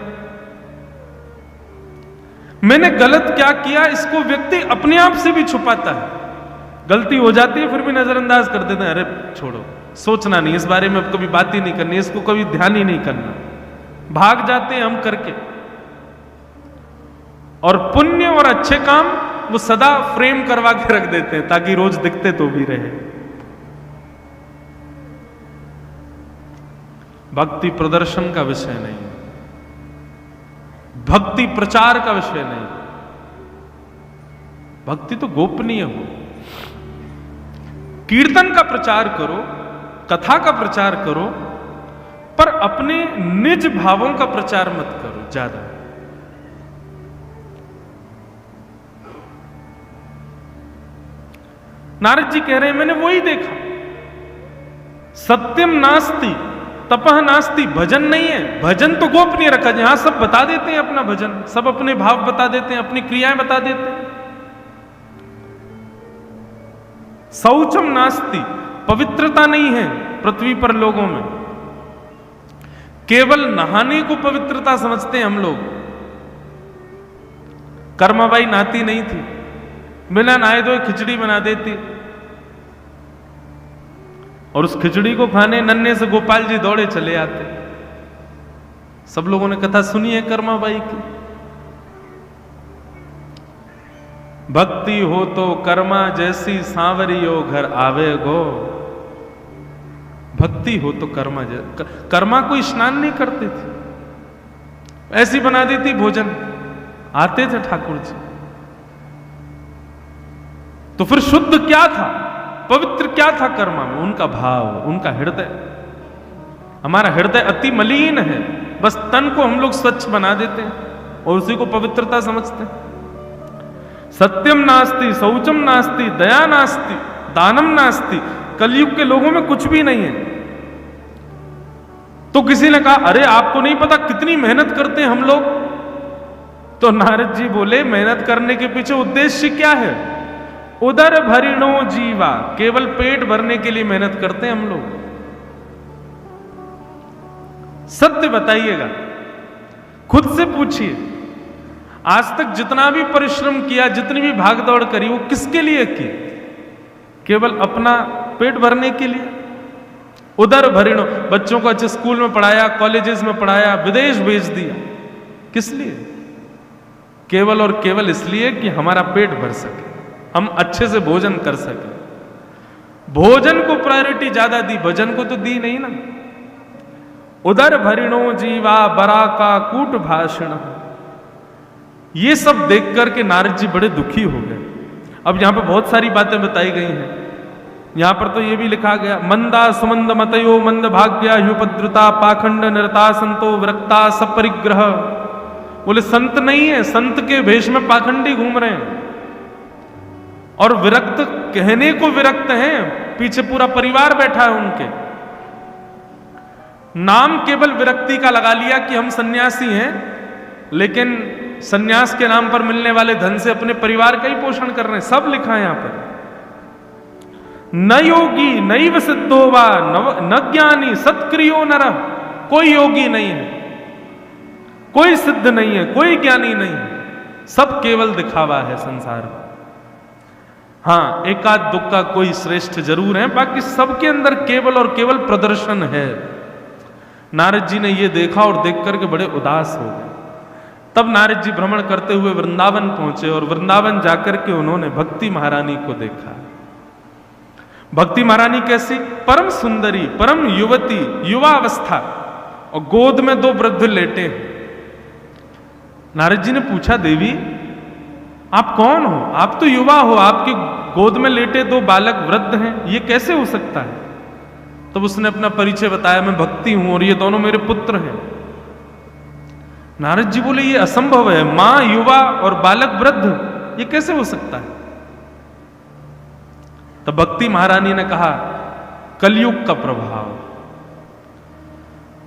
मैंने गलत क्या किया इसको व्यक्ति अपने आप से भी छुपाता है। गलती हो जाती है फिर भी नजरअंदाज कर देते हैं, अरे छोड़ो, सोचना नहीं, इस बारे में अब कभी बात ही नहीं करनी, इसको कभी ध्यान ही नहीं करना, भाग जाते हैं हम करके। और पुण्य और अच्छे काम वो सदा फ्रेम करवा के रख देते हैं ताकि रोज दिखते तो भी रहे। भक्ति प्रदर्शन का विषय नहीं, भक्ति प्रचार का विषय नहीं। भक्ति तो गोपनीय हो। कीर्तन का प्रचार करो, कथा का प्रचार करो, पर अपने निज भावों का प्रचार मत करो ज्यादा। नारद जी कह रहे हैं मैंने वही देखा, सत्यम नास्ति तपह नास्ति, भजन नहीं है। भजन तो गोपनीय रखा जाए, यहां सब बता देते हैं अपना भजन, सब अपने भाव बता देते हैं, अपनी क्रियाएं बता देते हैं। शौचम नास्ति, पवित्रता नहीं है पृथ्वी पर लोगों में, केवल नहाने को पवित्रता समझते हैं हम लोग। कर्माबाई नहाती नहीं थी, बिना नहाए धोए खिचड़ी बना देती, और उस खिचड़ी को खाने नन्हे से गोपाल जी दौड़े चले आते। सब लोगों ने कथा सुनी है कर्माबाई की। भक्ति हो तो कर्मा जैसी सांवरियो घर आवे गो। भक्ति हो तो कर्मा जैसी, कर्मा कोई स्नान नहीं करते थे, ऐसी बना देती भोजन, आते थे ठाकुर जी। तो फिर शुद्ध क्या था, पवित्र क्या था कर्मा में? उनका भाव, उनका हृदय। हमारा हृदय अति मलिन है, बस तन को हम लोग स्वच्छ बना देते हैं और उसी को पवित्रता समझते हैं। सत्यम नास्ति, शौचम नास्ति, दया नास्ति, दानम नास्ति। कलयुग के लोगों में कुछ भी नहीं है। तो किसी ने कहा अरे आपको नहीं पता कितनी मेहनत करते हैं हम लोग। तो नारद जी बोले मेहनत करने के पीछे उद्देश्य क्या है? उदर भरिणो जीवा, केवल पेट भरने के लिए मेहनत करते हैं हम लोग। सत्य बताइएगा, खुद से पूछिए, आज तक जितना भी परिश्रम किया, जितनी भी भागदौड़ करी, वो किसके लिए की? केवल अपना पेट भरने के लिए। उदर भरिणो, बच्चों को अच्छे स्कूल में पढ़ाया, कॉलेजेस में पढ़ाया, विदेश भेज दिया, किस लिए? केवल और केवल इसलिए कि हमारा पेट भर सके, हम अच्छे से भोजन कर सके। भोजन को प्रायोरिटी ज्यादा दी, भजन को तो दी नहीं ना। उदर भरिणो जीवा बरा का कूट भाषण। ये सब देख करके नारद जी बड़े दुखी हो गए। अब यहां पे बहुत सारी बातें बताई गई हैं, यहां पर तो ये भी लिखा गया, मंदा सुमंद मतयो मंद भाग्या ह्युपद्रुता पाखंड निरता संतो विरक्ता सपरिग्रह। बोले संत नहीं है, संत के भेष में पाखंडी घूम रहे हैं, और विरक्त कहने को विरक्त हैं, पीछे पूरा परिवार बैठा है उनके। नाम केवल विरक्ति का लगा लिया कि हम सन्यासी हैं, लेकिन सन्यास के नाम पर मिलने वाले धन से अपने परिवार का ही पोषण कर रहे हैं। सब लिखा है यहां पर, न योगी नैव सिद्धो वा न ज्ञानी सत्क्रियो नरः। कोई योगी नहीं है, कोई सिद्ध नहीं है, कोई ज्ञानी नहीं है, सब केवल दिखावा है संसार में। हां, एकाध दुख का कोई श्रेष्ठ जरूर है, बाकी सबके अंदर केवल और केवल प्रदर्शन है। नारद जी ने यह देखा और देख करके बड़े उदास हो गए। तब नारद जी भ्रमण करते हुए वृंदावन पहुंचे, और वृंदावन जाकर के उन्होंने भक्ति महारानी को देखा। भक्ति महारानी कैसी? परम सुंदरी, परम युवती, युवावस्था, और गोद में दो वृद्ध लेटे हैं। नारद जी ने पूछा, देवी आप कौन हो? आप तो युवा हो, आपकी गोद में लेटे दो बालक वृद्ध हैं, ये कैसे हो सकता है? तब उसने अपना परिचय बताया, मैं भक्ति हूं और ये दोनों मेरे पुत्र हैं। नारद जी बोले, ये असंभव है, मां युवा और बालक वृद्ध, ये कैसे हो सकता है? तब भक्ति महारानी ने कहा, कलयुग का प्रभाव।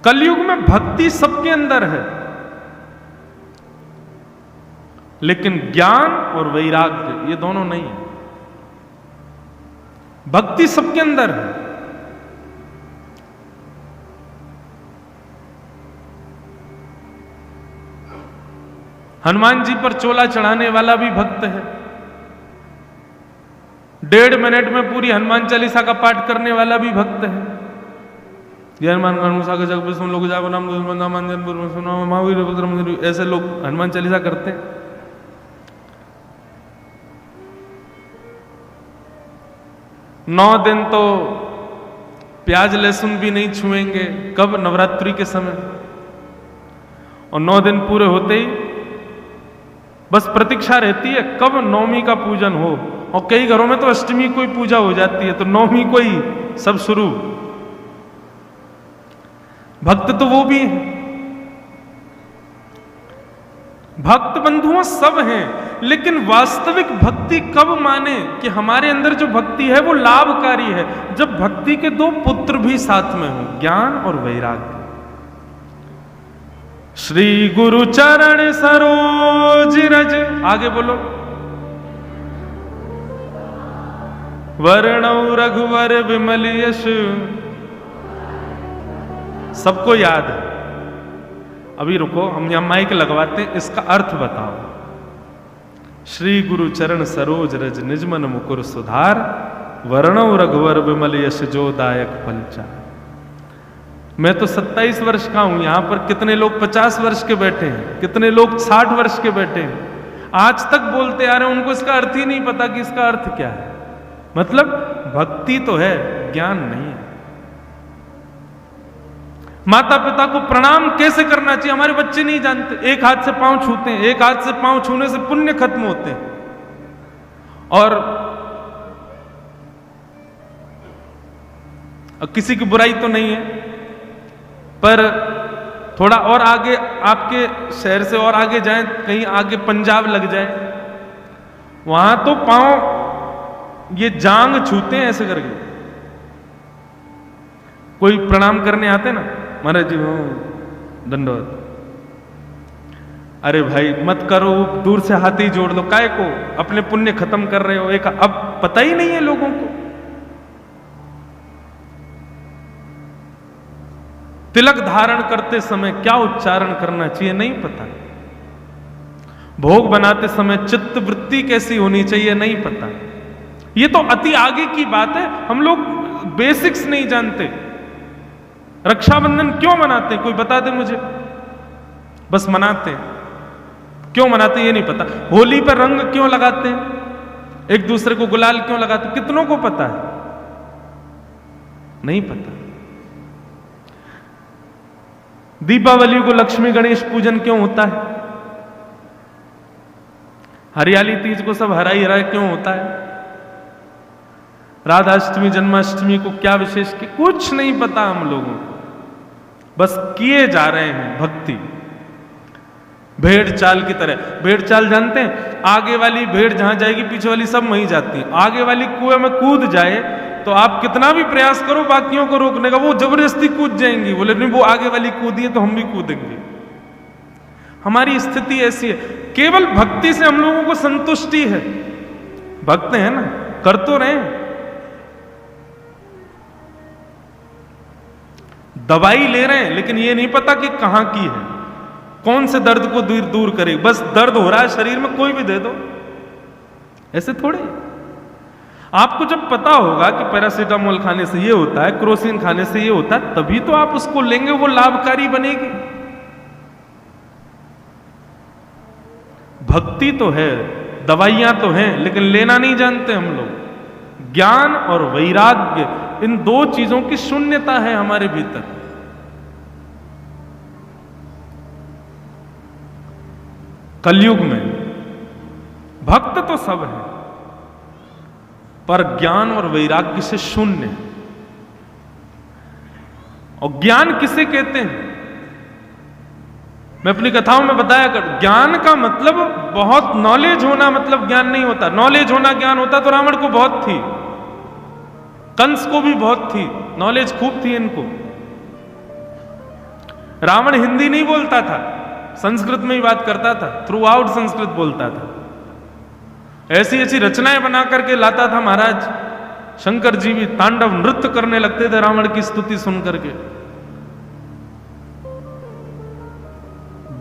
कलयुग में भक्ति सबके अंदर है, लेकिन ज्ञान और वैराग्य ये दोनों नहीं है। भक्ति सबके अंदर है, हनुमान जी पर चोला चढ़ाने वाला भी भक्त है, 1.5 मिनट में पूरी हनुमान चालीसा का पाठ करने वाला भी भक्त है। जय हनुमान जग पे सुन लोग जागो नाम सुनो महावीर, ऐसे लोग हनुमान चालीसा करते हैं। नौ दिन तो प्याज लहसुन भी नहीं छुएंगे, कब? नवरात्रि के समय। और 9 दिन पूरे होते ही बस प्रतीक्षा रहती है कब नवमी का पूजन हो, और कई घरों में तो अष्टमी को ही पूजा हो जाती है, तो नवमी को ही सब शुरू। भक्त तो वो भी है, भक्त बंधुओं सब हैं, लेकिन वास्तविक भक्ति कब माने कि हमारे अंदर जो भक्ति है वो लाभकारी है? जब भक्ति के 2 पुत्र भी साथ में हो, ज्ञान और वैराग्य। श्री गुरु चरण सरोज रज, आगे बोलो, वर्णौ रघुवर विमल यश। सबको याद है, अभी रुको, हम यहां माइक लगवाते हैं, इसका अर्थ बताओ। श्री गुरु चरण सरोज रज निजमन मुकुर सुधार, वर्णौ रघुवर विमल यश जो दायक फलचार। मैं तो 27 वर्ष का हूं, यहां पर कितने लोग 50 वर्ष के बैठे हैं, कितने लोग 60 वर्ष के बैठे हैं, आज तक बोलते आ रहे हैं, उनको इसका अर्थ ही नहीं पता कि इसका अर्थ क्या है। मतलब भक्ति तो है, ज्ञान नहीं है। माता पिता को प्रणाम कैसे करना चाहिए हमारे बच्चे नहीं जानते, एक हाथ से पांव छूते हैं, एक हाथ से पांव छूने से पुण्य खत्म होते हैं। और किसी की बुराई तो नहीं है, पर थोड़ा और आगे आपके शहर से और आगे जाएं, कहीं आगे पंजाब लग जाए, वहां तो पांव ये जांग छूते हैं ऐसे करके। कोई प्रणाम करने आते ना, महाराज जी हो दंडवत, अरे भाई मत करो, दूर से हाथ ही जोड़ लो, काय को अपने पुण्य खत्म कर रहे हो। एक अब पता ही नहीं है लोगों को, तिलक धारण करते समय क्या उच्चारण करना चाहिए नहीं पता, भोग बनाते समय चित्त वृत्ति कैसी होनी चाहिए नहीं पता। ये तो अति आगे की बात है, हम लोग बेसिक्स नहीं जानते। रक्षाबंधन क्यों मनाते हैं कोई बता दे मुझे, बस मनाते हैं, क्यों मनाते हैं ये नहीं पता। होली पर रंग क्यों लगाते हैं, एक दूसरे को गुलाल क्यों लगाते हैं, कितनों को पता है? नहीं पता। दीपावली को लक्ष्मी गणेश पूजन क्यों होता है, हरियाली तीज को सब हरा ही हरा क्यों होता है? राधाष्टमी जन्माष्टमी को क्या विशेष कि कुछ नहीं पता हम लोगों को, बस किए जा रहे हैं भक्ति भेड़ चाल की तरह। भेड़ चाल जानते हैं, आगे वाली भेड़ जहां जाएगी पीछे वाली सब वहीं जाती है। आगे वाली कुएं में कूद जाए तो आप कितना भी प्रयास करो बाकियों को रोकने का, वो जबरदस्ती कूद जाएंगी। बोले नहीं वो आगे वाली कूदी है तो हम भी कूदेंगे। हमारी स्थिति ऐसी है, केवल भक्ति से हम लोगों को संतुष्टि है। भक्त है ना, कर तो रहे, दवाई ले रहे हैं, लेकिन ये नहीं पता कि कहां की है, कौन से दर्द को दूर करे। बस दर्द हो रहा है शरीर में, कोई भी दे दो, ऐसे थोड़े। आपको जब पता होगा कि पैरासीटामोल खाने से ये होता है, क्रोसिन खाने से ये होता है, तभी तो आप उसको लेंगे, वो लाभकारी बनेगी। भक्ति तो है, दवाइयां तो हैं, लेकिन लेना नहीं जानते हम लोग। ज्ञान और वैराग्य, इन दो चीजों की शून्यता है हमारे भीतर। कलयुग में भक्त तो सब है, पर ज्ञान और वैराग्य से शून्य। और ज्ञान किसे कहते हैं, मैं अपनी कथाओं में बताया कर, ज्ञान का मतलब बहुत नॉलेज होना मतलब ज्ञान नहीं होता। नॉलेज होना ज्ञान होता तो रावण को बहुत थी, कंस को भी बहुत थी, नॉलेज खूब थी इनको। रावण हिंदी नहीं बोलता था, संस्कृत में ही बात करता था, थ्रू आउट संस्कृत बोलता था। ऐसी ऐसी रचनाएं बना करके लाता था महाराज। शंकर जी भी तांडव नृत्य करने लगते थे रावण की स्तुति सुन करके।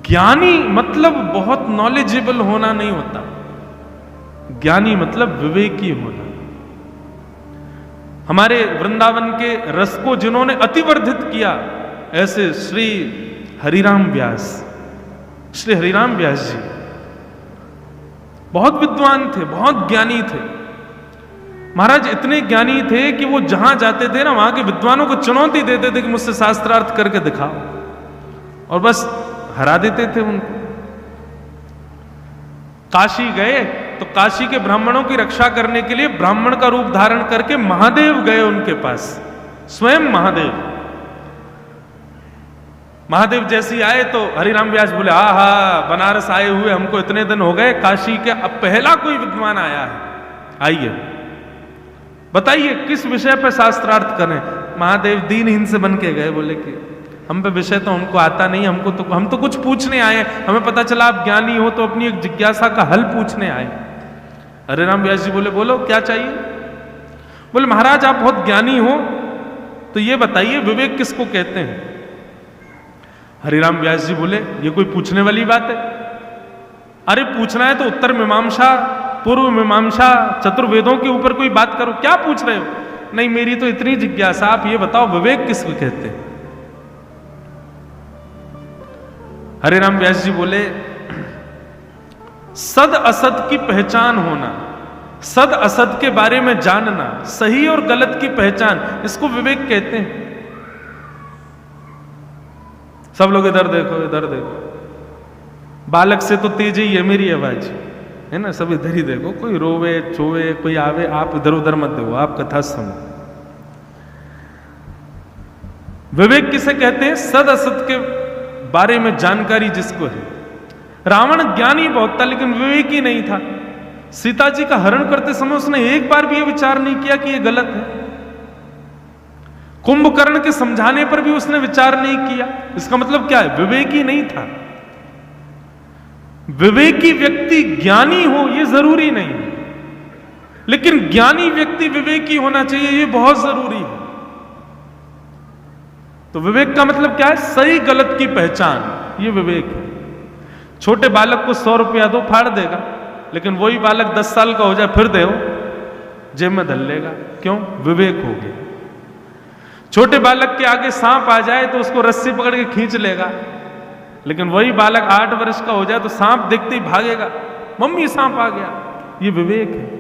ज्ञानी मतलब बहुत नॉलेजेबल होना नहीं होता, ज्ञानी मतलब विवेकी होना। हमारे वृंदावन के रस को जिन्होंने अतिवर्धित किया, ऐसे श्री हरिराम व्यास, श्री हरिराम व्यास जी बहुत विद्वान थे, बहुत ज्ञानी थे। महाराज इतने ज्ञानी थे कि वो जहां जाते थे ना, वहां के विद्वानों को चुनौती देते थे कि मुझसे शास्त्रार्थ करके दिखाओ, और बस हरा देते थे उनको। काशी गए तो काशी के ब्राह्मणों की रक्षा करने के लिए ब्राह्मण का रूप धारण करके महादेव गए उनके पास, स्वयं महादेव। महादेव जैसी आए तो हरिराम व्यास बोले, आहा बनारस आए हुए हमको इतने दिन हो गए, काशी के अब पहला कोई विद्वान आया है, आइए बताइए किस विषय पर शास्त्रार्थ करें। महादेव दीनहीन से बन के गए, बोले कि हम पे विषय तो हमको आता नहीं, हम तो कुछ पूछने आए, हमें पता चला आप ज्ञानी हो तो अपनी एक जिज्ञासा का हल पूछने आए। हरिराम व्यास जी बोले, बोलो क्या चाहिए। बोले महाराज आप बहुत ज्ञानी हो तो ये बताइए विवेक किसको कहते हैं। हरिराम व्यास जी बोले, ये कोई पूछने वाली बात है, अरे पूछना है तो उत्तर मीमांसा, पूर्व मीमांसा, चतुर्वेदों के ऊपर कोई बात करो, क्या पूछ रहे हो। नहीं मेरी तो इतनी जिज्ञासा, आप ये बताओ विवेक किसको कहते हैं। हरिराम व्यास जी बोले, सद असत की पहचान होना, सद असत के बारे में जानना, सही और गलत की पहचान, इसको विवेक कहते हैं। सब लोग इधर देखो, इधर देखो, बालक से तो तेज ही है मेरी आवाज, है ना, सब इधर ही देखो, कोई रोवे चोवे कोई आवे, आप इधर उधर मत देखो, आप कथा सुनो। विवेक किसे कहते हैं, सद असत के बारे में जानकारी जिसको है। रावण ज्ञानी बहुत था लेकिन विवेकी नहीं था। सीता जी का हरण करते समय उसने एक बार भी यह विचार नहीं किया कि यह गलत है। कुंभकर्ण के समझाने पर भी उसने विचार नहीं किया। इसका मतलब क्या है, विवेकी नहीं था। विवेकी व्यक्ति ज्ञानी हो यह जरूरी नहीं, लेकिन ज्ञानी व्यक्ति विवेकी होना चाहिए, यह बहुत जरूरी है। तो विवेक का मतलब क्या है, सही गलत की पहचान, ये विवेक है। छोटे बालक को 100 रुपया दो फाड़ देगा, लेकिन वही बालक 10 साल का हो जाए फिर दे जेब में धर लेगा, क्यों, विवेक हो गया। छोटे बालक के आगे सांप आ जाए तो उसको रस्सी पकड़ के खींच लेगा, लेकिन वही बालक 8 वर्ष का हो जाए तो सांप देखते ही भागेगा, मम्मी सांप आ गया, ये विवेक है।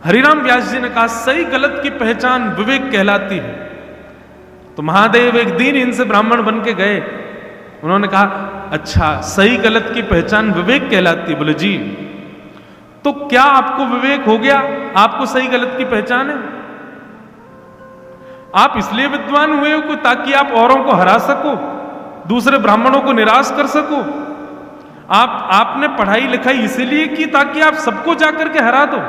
हरिराम व्यास जी ने कहा सही गलत की पहचान विवेक कहलाती है। तो महादेव एक दिन इनसे ब्राह्मण बन के गए। उन्होंने कहा, अच्छा सही गलत की पहचान विवेक कहलाती है। बोले जी। तो क्या आपको विवेक हो गया? आपको सही गलत की पहचान है? आप इसलिए विद्वान हुए हो ताकि आप औरों को हरा सको, दूसरे ब्राह्मणों को निराश कर सको। आपने पढ़ाई लिखाई इसीलिए की ताकि आप सबको जाकर के हरा दो,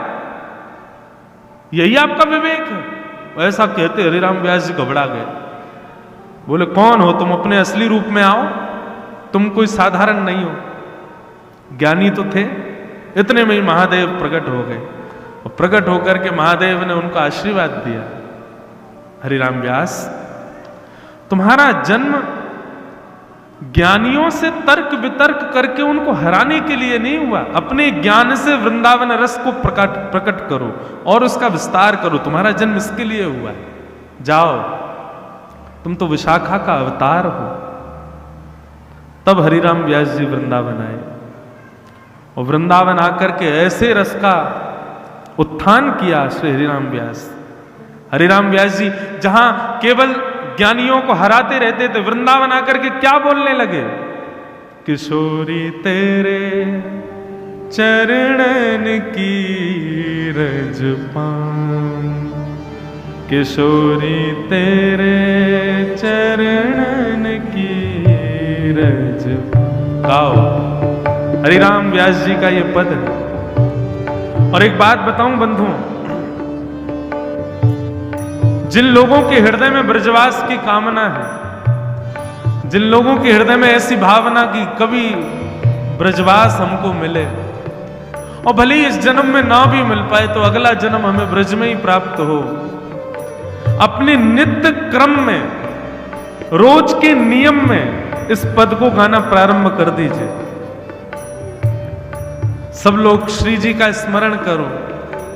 यही आपका विवेक है। ऐसा कहते हरिराम व्यास जी घबरा गए। बोले, कौन हो तुम? अपने असली रूप में आओ, तुम कोई साधारण नहीं हो। ज्ञानी तो थे। इतने में ही महादेव प्रकट हो गए और प्रकट होकर के महादेव ने उनको आशीर्वाद दिया, हरिराम व्यास, तुम्हारा जन्म ज्ञानियों से तर्क वितर्क करके उनको हराने के लिए नहीं हुआ। अपने ज्ञान से वृंदावन रस को प्रकट करो और उसका विस्तार करो। तुम्हारा जन्म इसके लिए हुआ है। जाओ, तुम तो विशाखा का अवतार हो। तब हरिराम व्यास जी वृंदावन आए और वृंदावन आकर के ऐसे रस का उत्थान किया श्री हरिराम व्यास। हरिराम व्यास जी जहां केवल ज्ञानियों को हराते रहते थे, वृंदावन आकर के क्या बोलने लगे? किशोरी तेरे चरणन की रज पाऊं, किशोरी तेरे चरणन की रज गाओ। हरिराम व्यास जी का ये पद है। और एक बात बताऊं बंधुओं, जिन लोगों के हृदय में ब्रजवास की कामना है, जिन लोगों के हृदय में ऐसी भावना की कभी ब्रजवास हमको मिले, और भले ही इस जन्म में ना भी मिल पाए तो अगला जन्म हमें ब्रज में ही प्राप्त हो, अपने नित्य क्रम में, रोज के नियम में इस पद को गाना प्रारंभ कर दीजिए। सब लोग श्री जी का स्मरण करो,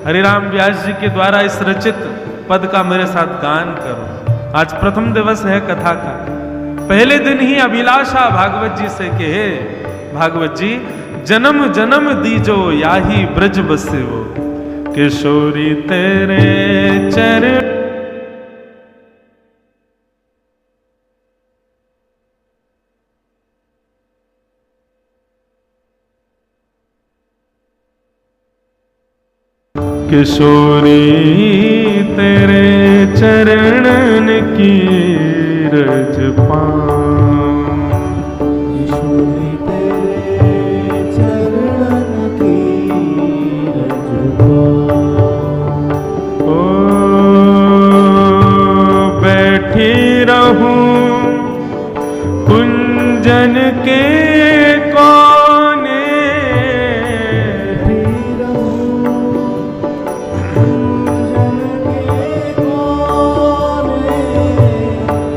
हरिराम व्यास जी के द्वारा इस रचित पद का मेरे साथ गान करो। आज प्रथम दिवस है कथा का। पहले दिन ही अभिलाषा भागवत जी से के, हे भागवत जी, जन्म जन्म दीजो याही ब्रज बसे वो, किशोरी तेरे चरण किशोरी तेरे चरणन की रज पाऊं, किशोरी तेरे चरणन की रज पाऊं। ओ बैठी रहूं कुंजन के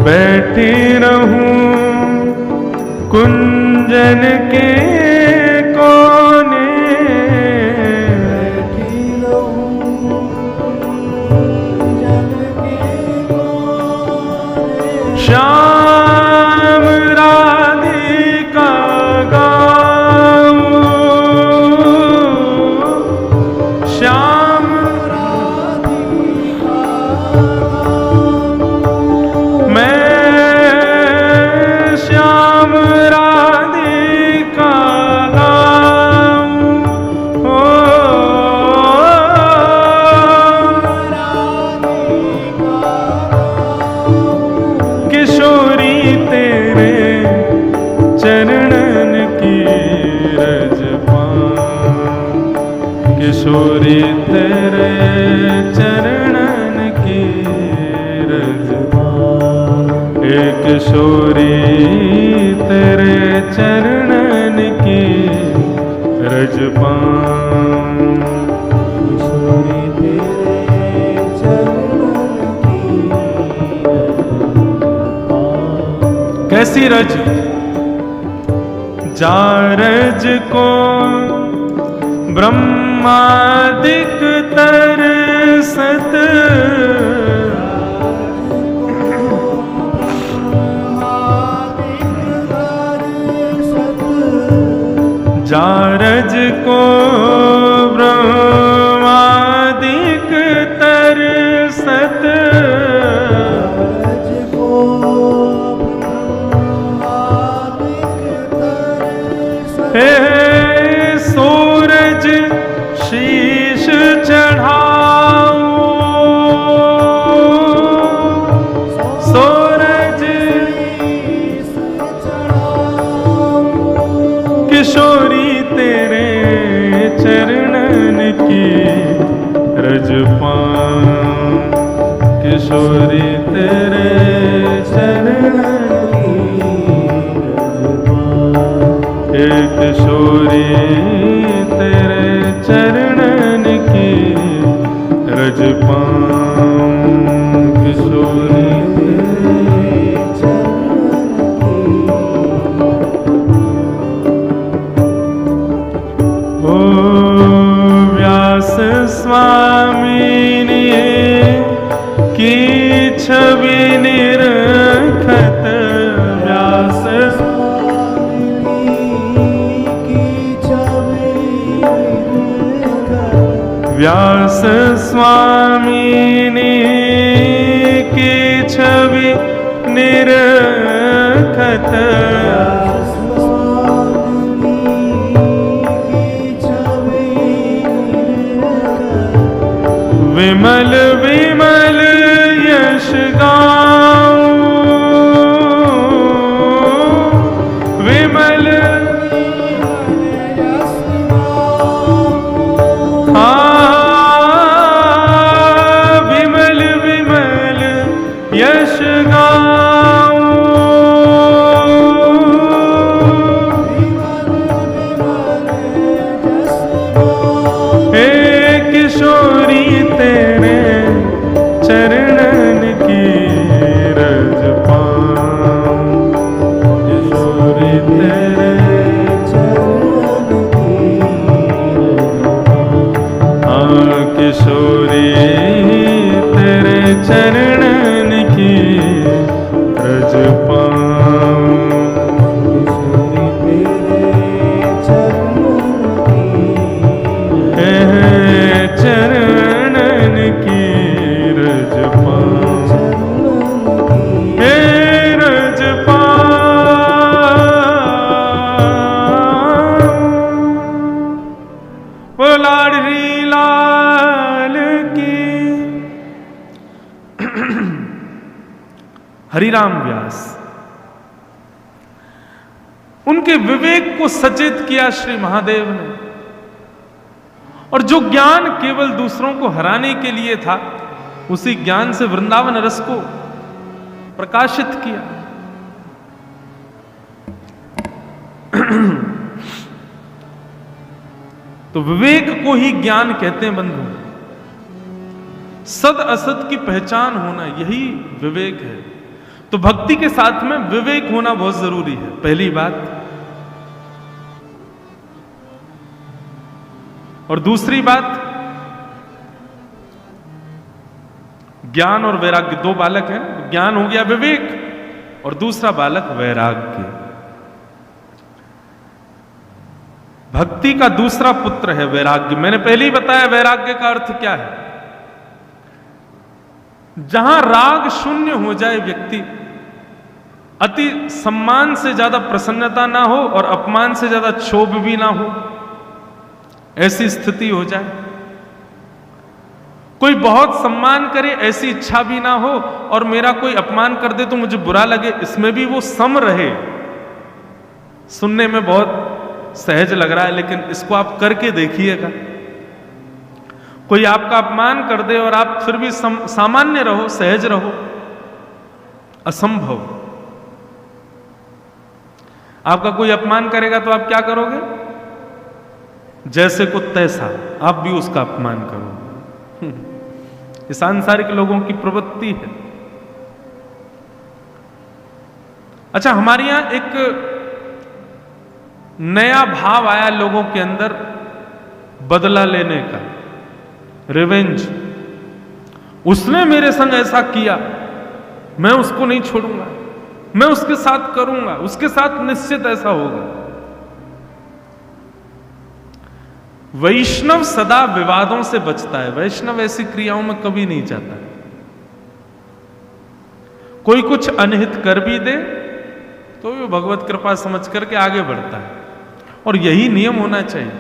बैठी रहूं कुंजन के कोने, बैठी रहूं कुंजन के कोने। श्याम राधिका गाऊं, श्याम राधिका मैं श्याम राधिका गाऊं, ओ किशोरी तेरे चरणन की रज पाऊं, किशोरी तेरे चरणन की रज पाऊं, एक किशोरी तेरे चरणन की रज पाऊं। किशोरी तेरे चरणन की रज पाऊं। कैसी रज? जा रज को ब्रह्मादिक तरसत, जा रज को ब्रह्मादिक तरसत, रज को हे सूरज शीश चढ़ाओ, सूरज किशोरी तेरे चरणन की रज पाऊं, किशोरी तेरे चरणन हे किशोरी तेरे चरणन की रज पाऊं, किशोरी तेरे ओ व्यास स्वामिनी की छवि निरखत, व्यास व्यास स्वामिनी की छवि निरखत, विमल विमल यश गाऊं, विमल विमल विमल यश गाऊं, हे किशोरी तेरे चरणन की रज पाऊं, किशोरी तेरे चरणन की हाँ, किशोरी तेरे चरणन की रज पाऊं, चरणन की रज पाऊं, हे रज पाऊं, वो लाडली लाल की। हरिराम व्यास उनके विवेक को सचेत किया श्री महादेव ने, और जो ज्ञान केवल दूसरों को हराने के लिए था, उसी ज्ञान से वृंदावन रस को प्रकाशित किया। तो विवेक को ही ज्ञान कहते हैं बंधु। सद असत की पहचान होना यही विवेक है। तो भक्ति के साथ में विवेक होना बहुत जरूरी है, पहली बात। और दूसरी बात, ज्ञान और वैराग्य दो बालक हैं। ज्ञान हो गया विवेक, और दूसरा बालक वैराग्य। भक्ति का दूसरा पुत्र है वैराग्य। मैंने पहले ही बताया वैराग्य का अर्थ क्या है। जहां राग शून्य हो जाए व्यक्ति, अति सम्मान से ज्यादा प्रसन्नता ना हो और अपमान से ज्यादा क्षोभ भी ना हो, ऐसी स्थिति हो जाए। कोई बहुत सम्मान करे, ऐसी इच्छा भी ना हो, और मेरा कोई अपमान कर दे तो मुझे बुरा लगे, इसमें भी वो सम रहे। सुनने में बहुत सहज लग रहा है, लेकिन इसको आप करके देखिएगा। कोई आपका अपमान कर दे और आप फिर भी सामान्य रहो, सहज रहो, असंभव। आपका कोई अपमान करेगा तो आप क्या करोगे? जैसे को तैसा आप भी उसका अपमान करोगे। ये सांसारिक लोगों की प्रवृत्ति है। अच्छा, हमारे यहां एक नया भाव आया लोगों के अंदर, बदला लेने का, रिवेंज। उसने मेरे संग ऐसा किया, मैं उसको नहीं छोड़ूंगा, मैं उसके साथ करूंगा, उसके साथ निश्चित ऐसा होगा। वैष्णव सदा विवादों से बचता है। वैष्णव ऐसी क्रियाओं में कभी नहीं जाता। कोई कुछ अनहित कर भी दे तो भी भगवत कृपा समझ करके आगे बढ़ता है। और यही नियम होना चाहिए।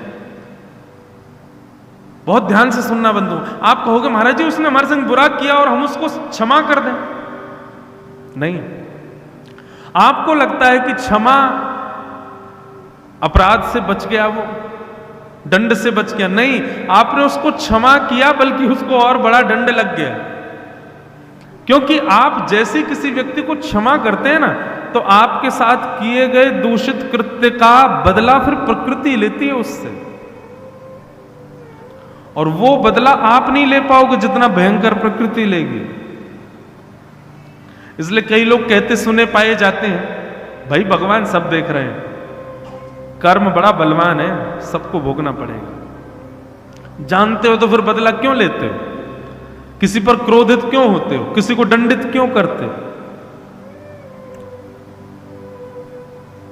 बहुत ध्यान से सुनना बंधु। आप कहोगे महाराज जी उसने हमारे संग बुरा किया और हम उसको क्षमा कर दें। नहीं, आपको लगता है कि क्षमा, अपराध से बच गया, वो दंड से बच गया। नहीं, आपने उसको क्षमा किया बल्कि उसको और बड़ा दंड लग गया। क्योंकि आप जैसे किसी व्यक्ति को क्षमा करते हैं ना, तो आपके साथ किए गए दूषित कृत्य का बदला फिर प्रकृति लेती है उससे, और वो बदला आप नहीं ले पाओगे जितना भयंकर प्रकृति लेगी। इसलिए कई लोग कहते सुने पाए जाते हैं, भाई भगवान सब देख रहे हैं, कर्म बड़ा बलवान है, सबको भोगना पड़ेगा। जानते हो तो फिर बदला क्यों लेते हो? किसी पर क्रोधित क्यों होते हो? किसी को दंडित क्यों करते हो?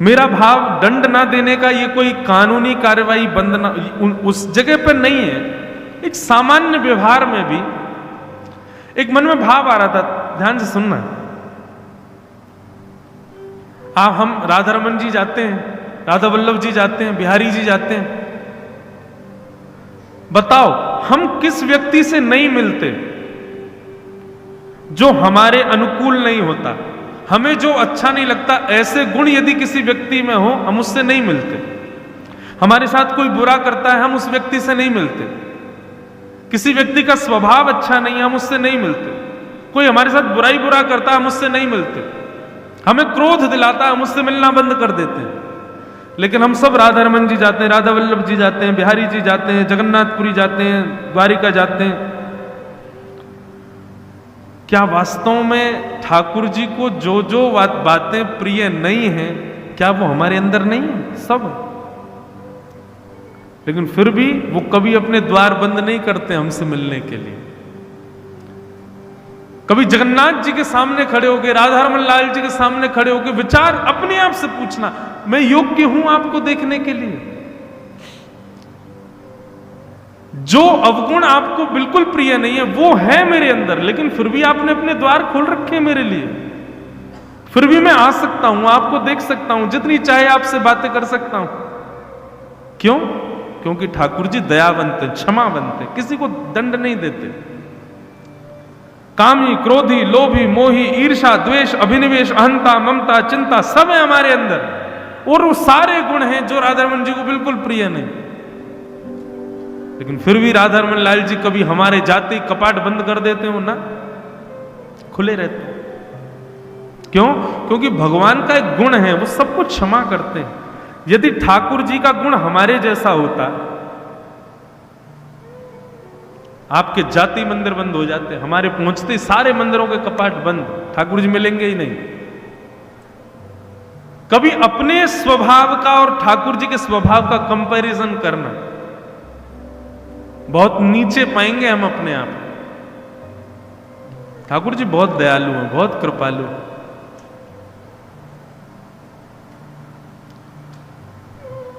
मेरा भाव दंड ना देने का ये कोई कानूनी कार्रवाई बंद ना उस जगह पर नहीं है। एक सामान्य व्यवहार में भी एक मन में भाव आ रहा था, ध्यान से सुनना। हम राधा रमन जी जाते हैं, राधा वल्लभ जी जाते हैं, बिहारी जी जाते हैं। बताओ हम किस व्यक्ति से नहीं मिलते जो हमारे अनुकूल नहीं होता? हमें जो अच्छा नहीं लगता, ऐसे गुण यदि किसी व्यक्ति में हो, हम उससे नहीं मिलते। हमारे साथ कोई बुरा करता है, हम उस व्यक्ति से नहीं मिलते। किसी व्यक्ति का स्वभाव अच्छा नहीं है, हम उससे नहीं मिलते। कोई हमारे साथ बुरा करता है, हम उससे नहीं मिलते। हमें क्रोध दिलाता है, हम उससे मिलना बंद कर देते हैं। लेकिन हम सब राधा रमन जी जाते हैं, राधा वल्लभ जी जाते हैं, बिहारी जी जाते हैं, जगन्नाथपुरी जाते हैं, द्वारिका जाते हैं। क्या वास्तव में ठाकुर जी को जो जो बातें प्रिय नहीं हैं, क्या वो हमारे अंदर नहीं है? सब। लेकिन फिर भी वो कभी अपने द्वार बंद नहीं करते हमसे मिलने के लिए। कभी जगन्नाथ जी के सामने खड़े होकर, राधा रमन लाल जी के सामने खड़े होकर विचार अपने आप से पूछना, मैं योग्य हूं आपको देखने के लिए? जो अवगुण आपको बिल्कुल प्रिय नहीं है वो है मेरे अंदर, लेकिन फिर भी आपने अपने द्वार खोल रखे मेरे लिए। फिर भी मैं आ सकता हूं, आपको देख सकता हूं, जितनी चाहे आपसे बातें कर सकता हूं। क्यों? क्योंकि ठाकुर जी दयावंत हैं, क्षमावंत हैं, किसी को दंड नहीं देते। कामी, क्रोधी, लोभी, मोही, ईर्षा, द्वेष, अभिनिवेश, अहंता, ममता, चिंता सब है हमारे अंदर, और वो सारे गुण हैं जो राधा रमन जी को बिल्कुल प्रिय नहीं। लेकिन फिर भी राधा रमन लाल जी कभी हमारे जाति कपाट बंद कर देते हो ना, खुले रहते। क्यों? क्योंकि भगवान का एक गुण है, वो सबको क्षमा करते हैं। यदि ठाकुर जी का गुण हमारे जैसा होता, आपके जाति मंदिर बंद हो जाते, हमारे पहुंचते सारे मंदिरों के कपाट बंद, ठाकुर जी मिलेंगे ही नहीं। कभी अपने स्वभाव का और ठाकुर जी के स्वभाव का कंपैरिजन करना, बहुत नीचे पाएंगे हम अपने आप। ठाकुर जी बहुत दयालु हैं, बहुत कृपालु।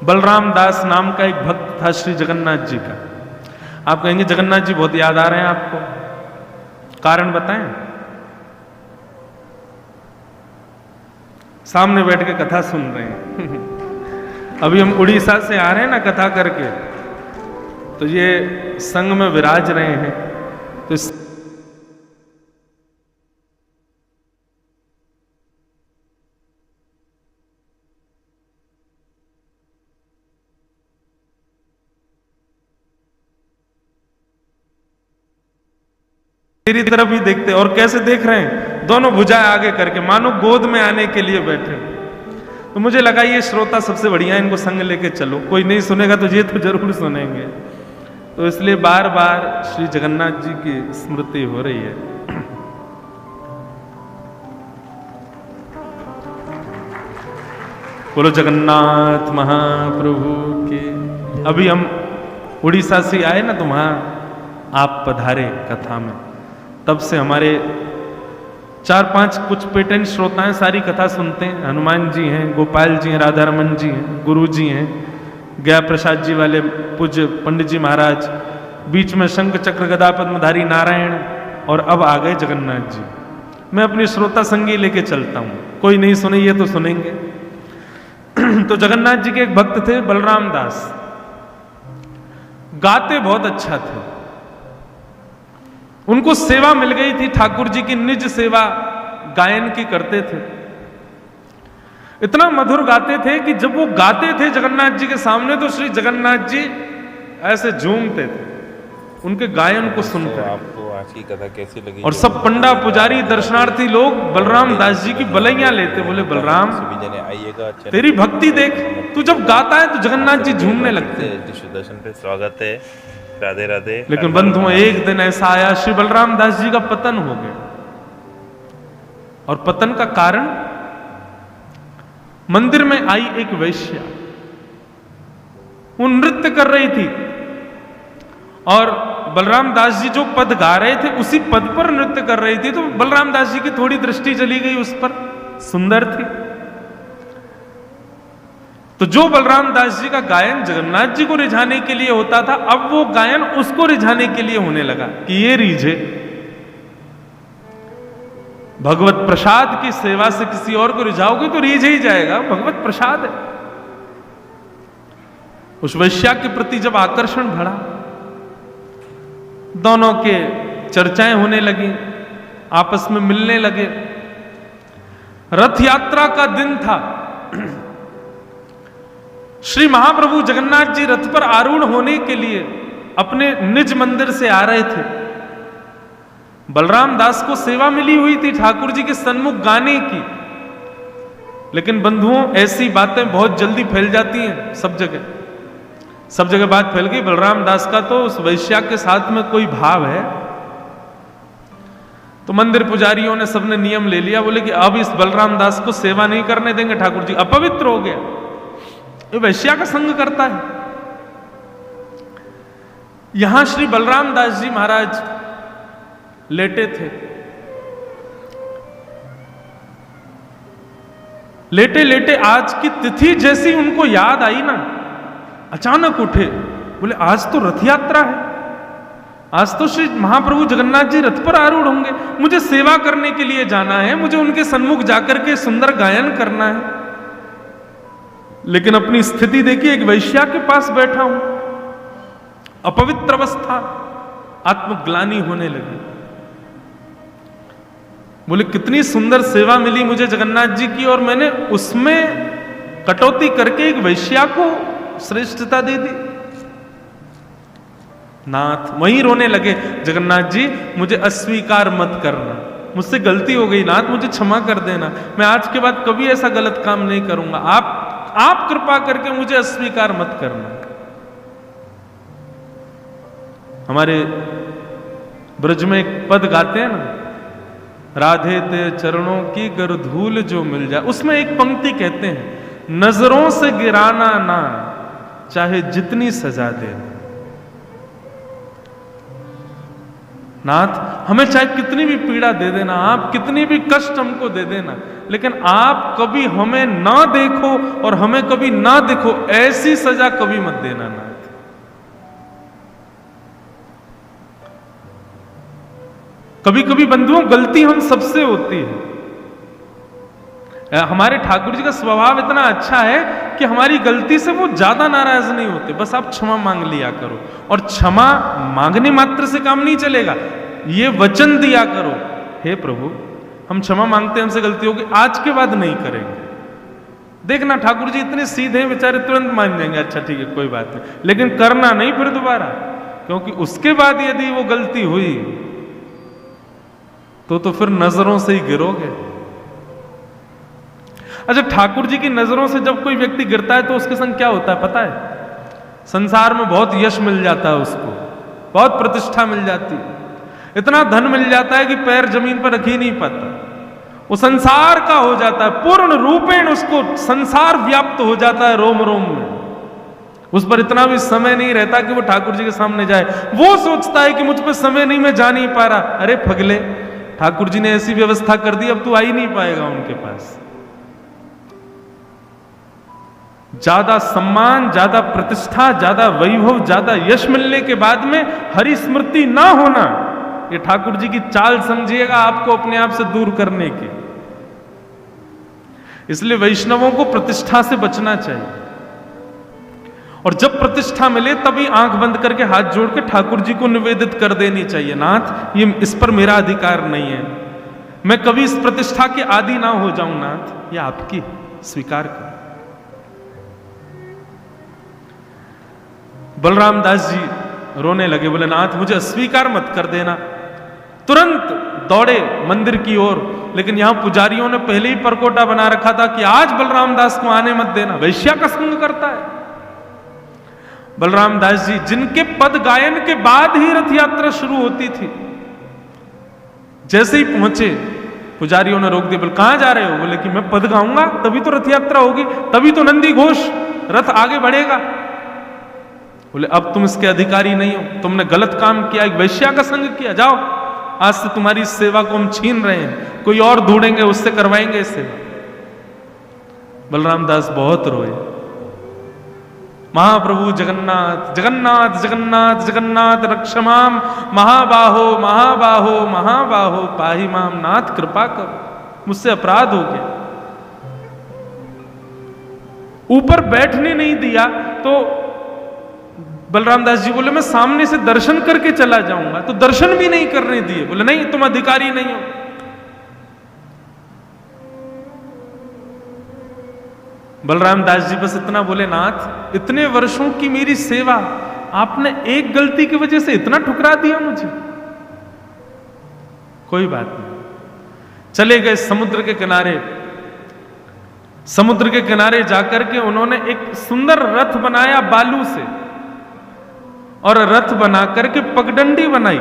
बलराम दास नाम का एक भक्त था श्री जगन्नाथ जी का। आप कहेंगे जगन्नाथ जी बहुत याद आ रहे हैं आपको, कारण बताएं? सामने बैठ के कथा सुन रहे हैं। अभी हम उड़ीसा से आ रहे हैं ना कथा करके, तो ये संग में विराज रहे हैं। तो मेरी तरफ ही देखते, और कैसे देख रहे हैं, दोनों भुजाएं आगे करके, मानो गोद में आने के लिए बैठे। तो मुझे लगा ये श्रोता सबसे बढ़िया, इनको संग लेके चलो, कोई नहीं सुनेगा तो ये तो जरूर सुनेंगे। तो इसलिए बार बार श्री जगन्नाथ जी की स्मृति हो रही है। बोलो जगन्नाथ महाप्रभु के। अभी हम उड़ीसा से आए ना, तो वहां आप पधारे कथा में, तब से हमारे 4-5 कुछ पेटेंट श्रोता हैं, सारी कथा सुनते हैं। हनुमान जी हैं, गोपाल जी हैं, राधा रमन जी हैं, गुरु जी हैं, गया प्रसाद जी वाले पूज्य पंडित जी महाराज, बीच में शंख चक्र गदा पद्मधारी नारायण, और अब आ गए जगन्नाथ जी। मैं अपनी श्रोता संगी लेके चलता हूं, कोई नहीं सुने ये तो सुनेंगे। तो जगन्नाथ जी के एक भक्त थे बलराम दास, गाते बहुत अच्छा थे। उनको सेवा मिल गई थी, ठाकुर जी की निज सेवा गायन की करते थे। इतना मधुर गाते थे कि जब वो गाते थे जगन्नाथ जी के सामने तो श्री जगन्नाथ जी ऐसे झूमते थे उनके गायन को सुनकर। आपको आज की कथा कैसी लगी? और सब पंडा पुजारी दर्शनार्थी लोग बलराम दास जी की बलैया लेते, बोले बलराम सभी जने आइएगा, तेरी भक्ति देख, तू जब गाता है तो जगन्नाथ जी झूमने लगते हैं। दर्शन पे स्वागत है, राधे राधे। लेकिन बंधुओं, एक दिन ऐसा आया श्री बलराम दास जी का पतन हो गया। और पतन का कारण, मंदिर में आई एक वैश्या, वो नृत्य कर रही थी और बलराम दास जी जो पद गा रहे थे उसी पद पर नृत्य कर रही थी। तो बलराम दास जी की थोड़ी दृष्टि चली गई उस पर, सुंदर थी। तो जो बलराम दास जी का गायन जगन्नाथ जी को रिझाने के लिए होता था, अब वो गायन उसको रिझाने के लिए होने लगा कि ये रीझे। भगवत प्रसाद की सेवा से किसी और को रिझाओगे तो रीझ ही जाएगा, भगवत प्रसाद है। उस वैश्या के प्रति जब आकर्षण बढ़ा, दोनों के चर्चाएं होने लगी, आपस में मिलने लगे। रथ यात्रा का दिन था। श्री महाप्रभु जगन्नाथ जी रथ पर आरूढ़ होने के लिए अपने निज मंदिर से आ रहे थे। बलराम दास को सेवा मिली हुई थी ठाकुर जी के सन्मुख गाने की। लेकिन बंधुओं, ऐसी बातें बहुत जल्दी फैल जाती हैं सब जगह। सब जगह बात फैल गई बलराम दास का तो उस वैश्या के साथ में कोई भाव है। तो मंदिर पुजारियों ने सबने नियम ले लिया, बोले कि अब इस बलराम दास को सेवा नहीं करने देंगे, ठाकुर जी अपवित्र हो गया, ये वैश्या का संग करता है। यहां श्री बलराम दास जी महाराज लेटे थे। लेटे लेटे आज की तिथि जैसी उनको याद आई ना, अचानक उठे, बोले आज तो रथ यात्रा है, आज तो श्री महाप्रभु जगन्नाथ जी रथ पर आरूढ़ होंगे, मुझे सेवा करने के लिए जाना है, मुझे उनके सन्मुख जाकर के सुंदर गायन करना है। लेकिन अपनी स्थिति देखिए, एक वैश्या के पास बैठा हूं, अपवित्र अवस्था, आत्मग्लानि होने लगी। बोले कितनी सुंदर सेवा मिली मुझे जगन्नाथ जी की और मैंने उसमें कटौती करके एक वैश्या को श्रेष्ठता दे दी। नाथ वहीं रोने लगे, जगन्नाथ जी मुझे अस्वीकार मत करना, मुझसे गलती हो गई नाथ, मुझे क्षमा कर देना, मैं आज के बाद कभी ऐसा गलत काम नहीं करूंगा, आप कृपा करके मुझे अस्वीकार मत करना। हमारे ब्रज में एक पद गाते हैं ना, राधे ते चरणों की गर धूल जो मिल जाए, उसमें एक पंक्ति कहते हैं, नजरों से गिराना ना चाहे जितनी सजा दे। नाथ हमें चाहे कितनी भी पीड़ा दे देना, आप कितनी भी कष्ट हमको दे देना, लेकिन आप कभी हमें ना देखो और हमें कभी ना देखो, ऐसी सजा कभी मत देना नाथ। कभी कभी बंधुओं गलती हम सबसे होती है। हमारे ठाकुर जी का स्वभाव इतना अच्छा है कि हमारी गलती से वो ज्यादा नाराज नहीं होते, बस आप क्षमा मांग लिया करो। और क्षमा मांगने मात्र से काम नहीं चलेगा, ये वचन दिया करो, हे प्रभु हम क्षमा मांगते हैं, हमसे गलती होगी, आज के बाद नहीं करेंगे। देखना ठाकुर जी इतने सीधे हैं, बेचारे तुरंत मान जाएंगे, अच्छा ठीक है कोई बात नहीं, लेकिन करना नहीं फिर दोबारा, क्योंकि उसके बाद यदि वो गलती हुई तो फिर नजरों से ही गिरोगे। अच्छा, ठाकुर जी की नजरों से जब कोई व्यक्ति गिरता है तो उसके संग क्या होता है पता है? संसार में बहुत यश मिल जाता है उसको, बहुत प्रतिष्ठा मिल जाती है, इतना धन मिल जाता है कि पैर जमीन पर रख ही नहीं पाता, वो संसार का हो जाता है, पूर्ण रूपेण उसको संसार व्याप्त हो जाता है रोम रोम में। उस पर इतना भी समय नहीं रहता कि वो ठाकुर जी के सामने जाए। वो सोचता है कि मुझ पर समय नहीं, मैं जा नहीं पा रहा। अरे फगले, ठाकुर जी ने ऐसी व्यवस्था कर दी, अब तू आ ही नहीं पाएगा उनके पास। ज्यादा सम्मान, ज्यादा प्रतिष्ठा, ज्यादा वैभव, ज्यादा यश मिलने के बाद में हरि स्मृति ना होना, ये ठाकुर जी की चाल समझिएगा आपको अपने आप से दूर करने की। इसलिए वैष्णवों को प्रतिष्ठा से बचना चाहिए, और जब प्रतिष्ठा मिले तभी आंख बंद करके हाथ जोड़ के ठाकुर जी को निवेदित कर देनी चाहिए, नाथ ये इस पर मेरा अधिकार नहीं है, मैं कभी इस प्रतिष्ठा के आदी ना हो जाऊं, नाथ ये आपकी, स्वीकार कर। बलराम दास जी रोने लगे, बोले नाथ मुझे अस्वीकार मत कर देना। तुरंत दौड़े मंदिर की ओर, लेकिन यहां पुजारियों ने पहले ही परकोटा बना रखा था कि आज बलराम दास को आने मत देना, वैश्या का संग करता है। बलराम दास जी जिनके पद गायन के बाद ही रथ यात्रा शुरू होती थी, जैसे ही पहुंचे पुजारियों ने रोक दिया, बोले कहां जा रहे हो? बोले कि मैं पद गाऊंगा तभी तो रथ यात्रा होगी, तभी तो नंदी घोष रथ आगे बढ़ेगा। बोले अब तुम इसके अधिकारी नहीं हो, तुमने गलत काम किया, एक वैश्या का संग किया, जाओ आज से तुम्हारी सेवा को हम छीन रहे हैं, कोई और ढूंढेंगे उससे करवाएंगे सेवा। बलराम दास बहुत रोए। महाप्रभु जगन्नाथ जगन्नाथ जगन्नाथ जगन्नाथ रक्षमाम महाबाहो महाबाहो महाबाहो पाहि माम, नाथ कृपा करो, मुझसे अपराध हो गया। ऊपर बैठने नहीं दिया तो बलराम दास जी बोले मैं सामने से दर्शन करके चला जाऊंगा, तो दर्शन भी नहीं करने दिए। बोले नहीं तुम अधिकारी नहीं हो। बलराम दास जी बस इतना बोले, नाथ इतने वर्षों की मेरी सेवा आपने एक गलती की वजह से इतना ठुकरा दिया मुझे, कोई बात नहीं। चले गए समुद्र के किनारे। समुद्र के किनारे जाकर के उन्होंने एक सुंदर रथ बनाया बालू से, और रथ बना करके पगडंडी बनाई,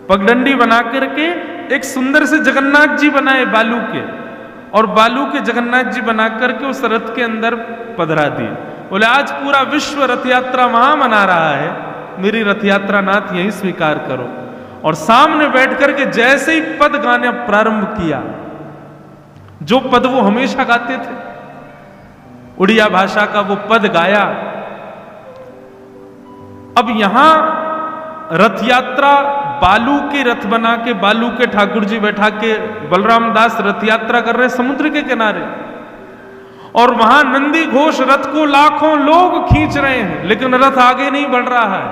पगडंडी बना करके एक सुंदर से जगन्नाथ जी बनाए बालू के, और बालू के जगन्नाथ जी बना करके उस रथ के अंदर पधरा दिए। बोले आज पूरा विश्व रथ यात्रा वहां मना रहा है, मेरी रथ यात्रा नाथ यही स्वीकार करो। और सामने बैठ करके जैसे ही पद गाने प्रारंभ किया, जो पद वो हमेशा गाते थे, उड़िया भाषा का वो पद गाया। अब यहां रथ यात्रा बालू के रथ बना के, बालू के ठाकुर जी बैठा के बलराम दास रथ यात्रा कर रहे समुद्र के किनारे, और वहां नंदी घोष रथ को लाखों लोग खींच रहे हैं, लेकिन रथ आगे नहीं बढ़ रहा है।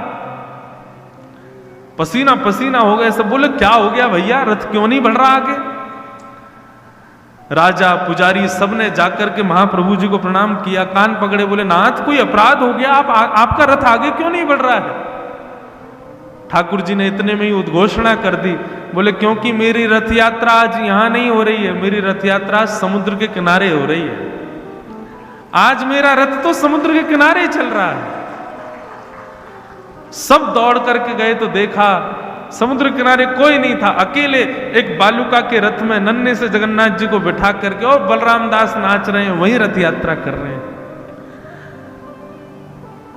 पसीना पसीना हो गए सब। बोले क्या हो गया भैया, रथ क्यों नहीं बढ़ रहा आगे? राजा पुजारी सबने जाकर के महाप्रभु जी को प्रणाम किया, कान पकड़े, बोले नाथ कोई अपराध हो गया, आपका रथ आगे क्यों नहीं बढ़ रहा है? ठाकुर जी ने इतने में ही उद्घोषणा कर दी। बोले क्योंकि मेरी रथ यात्रा आज यहां नहीं हो रही है, मेरी रथ यात्रा समुद्र के किनारे हो रही है। आज मेरा रथ तो समुद्र के किनारे चल रहा है। सब दौड़ करके गए तो देखा समुद्र किनारे कोई नहीं था, अकेले एक बालूका के रथ में नन्हे से जगन्नाथ जी को बिठा करके और बलराम दास नाच रहे हैं, वहीं रथ यात्रा कर रहे हैं।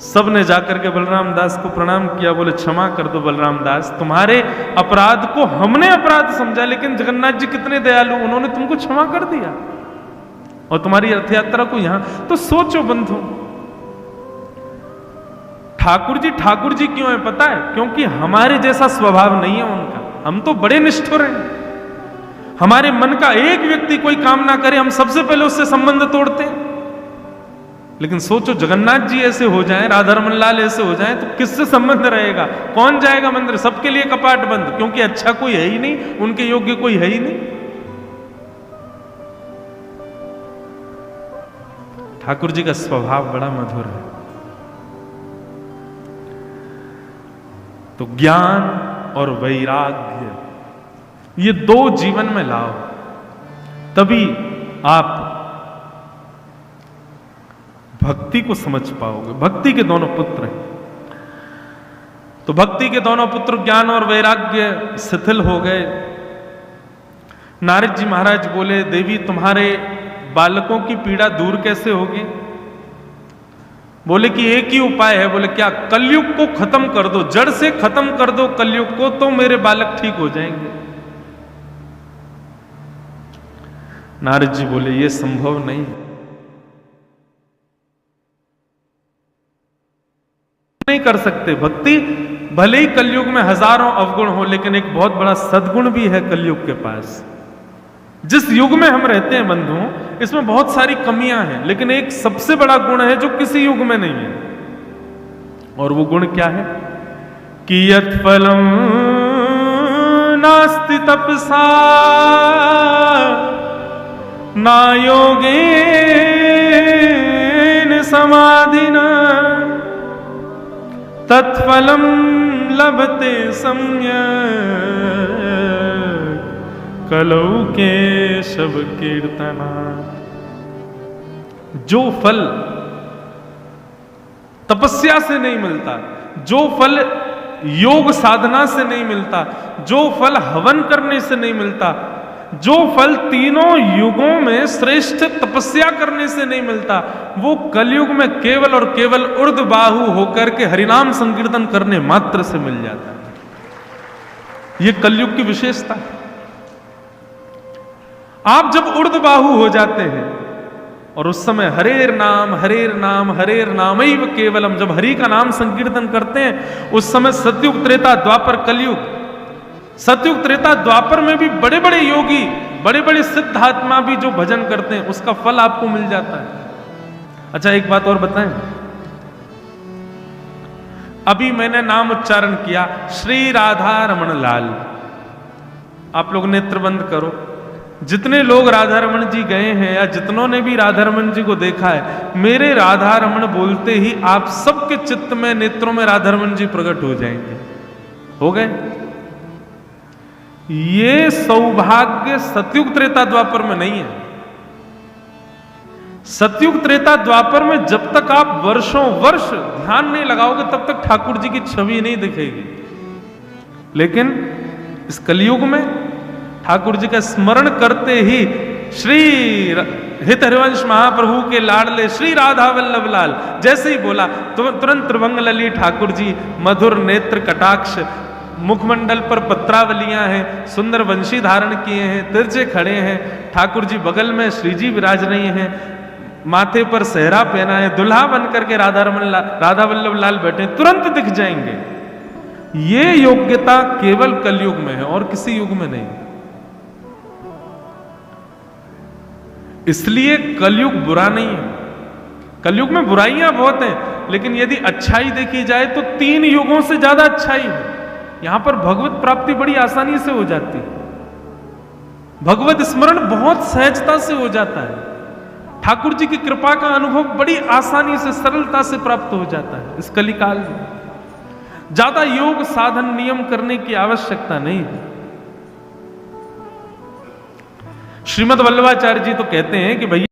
सब ने जाकर के बलराम दास को प्रणाम किया। बोले क्षमा कर दो बलराम दास, तुम्हारे अपराध को हमने अपराध समझा, लेकिन जगन्नाथ जी कितने दयालु, उन्होंने तुमको क्षमा कर दिया और तुम्हारी रथ यात्रा को यहां। तो सोचो बंधु, ठाकुर जी क्यों है पता है? क्योंकि हमारे जैसा स्वभाव नहीं है उनका। हम तो बड़े निष्ठुर हैं। हमारे मन का एक व्यक्ति कोई काम ना करे, हम सबसे पहले उससे संबंध तोड़ते हैं। लेकिन सोचो जगन्नाथ जी ऐसे हो जाएं, राधारमण लाल ऐसे हो जाएं, तो किससे संबंध रहेगा? कौन जाएगा मंदिर? सबके लिए कपाट बंद, क्योंकि अच्छा कोई है ही नहीं, उनके योग्य कोई है ही नहीं। ठाकुर जी का स्वभाव बड़ा मधुर है। तो ज्ञान और वैराग्य ये दो जीवन में लाओ, तभी आप भक्ति को समझ पाओगे। भक्ति के दोनों पुत्र हैं। तो भक्ति के दोनों पुत्र ज्ञान और वैराग्य शिथिल हो गए। नारद जी महाराज बोले, देवी तुम्हारे बालकों की पीड़ा दूर कैसे होगी? बोले कि एक ही उपाय है। बोले क्या? कलयुग को खत्म कर दो, जड़ से खत्म कर दो कलयुग को, तो मेरे बालक ठीक हो जाएंगे। नारद जी बोले ये संभव नहीं, नहीं कर सकते। भक्ति भले ही कलयुग में हजारों अवगुण हो, लेकिन एक बहुत बड़ा सद्गुण भी है कलयुग के पास, जिस युग में हम रहते हैं बंधुओं, इसमें बहुत सारी कमियां हैं, लेकिन एक सबसे बड़ा गुण है जो किसी युग में नहीं है, और वो गुण क्या है कि यत् फलम नास्ति तपसा ना योगेन समाधिना तत्फलम लभते सम्यक् कलौ केशव कीर्तना। जो फल तपस्या से नहीं मिलता, जो फल योग साधना से नहीं मिलता, जो फल हवन करने से नहीं मिलता, जो फल तीनों युगों में श्रेष्ठ तपस्या करने से नहीं मिलता, वो कलयुग में केवल और केवल ऊर्ध्वबाहु होकर के हरिनाम संकीर्तन करने मात्र से मिल जाता है। ये कलयुग की विशेषता है। आप जब ऊर्ध्वबाहु हो जाते हैं और उस समय हरेर नाम हरेर नाम हरेर नामैव केवलम, जब हरि का नाम संकीर्तन करते हैं, उस समय सतयुग त्रेता द्वापर कलयुग, सतयुग त्रेता द्वापर में भी बड़े बड़े योगी, बड़े बड़े सिद्धात्मा भी जो भजन करते हैं, उसका फल आपको मिल जाता है। अच्छा, एक बात और बताएं, अभी मैंने नाम उच्चारण किया श्री राधा रमन लाल। आप लोग नेत्र बंद करो, जितने लोग राधा रमन जी गए हैं या जितनों ने भी राधा रमन जी को देखा है, मेरे राधा रमन बोलते ही आप सबके चित्त में, नेत्रों में राधा रमन जी प्रकट हो जाएंगे। हो गए? ये सौभाग्य सतयुग त्रेता द्वापर में नहीं है। सतयुग त्रेता द्वापर में जब तक आप वर्षों वर्ष ध्यान नहीं लगाओगे, तब तक ठाकुर जी की छवि नहीं दिखेगी। लेकिन इस कलयुग में ठाकुर जी का स्मरण करते ही श्री हित हरिवंश महाप्रभु के लाडले श्री राधा वल्लभ लाल जैसे ही बोला, तुरंत त्रिभंग लली ठाकुर जी, मधुर नेत्र कटाक्ष, मुखमंडल पर पत्रावलियां हैं, सुंदर वंशी धारण किए हैं, तिरछे खड़े हैं, ठाकुर जी बगल में श्री जी विराज रही हैं, माथे पर सेहरा पहना है, दुल्हा बनकर के राधा वल्लभ लाल बैठे, तुरंत दिख जाएंगे। ये योग्यता केवल कलयुग में है और किसी युग में नहीं। इसलिए कलयुग बुरा नहीं है। कलयुग में बुराइयां बहुत हैं, लेकिन यदि अच्छाई देखी जाए तो 3 युगों से ज्यादा अच्छाई है। यहां पर भगवत प्राप्ति बड़ी आसानी से हो जाती है, भगवत स्मरण बहुत सहजता से हो जाता है, ठाकुर जी की कृपा का अनुभव बड़ी आसानी से, सरलता से प्राप्त हो जाता है। इस कलिकाल में ज्यादा योग साधन नियम करने की आवश्यकता नहीं है। श्रीमद् वल्लभाचार्य जी तो कहते हैं कि भैया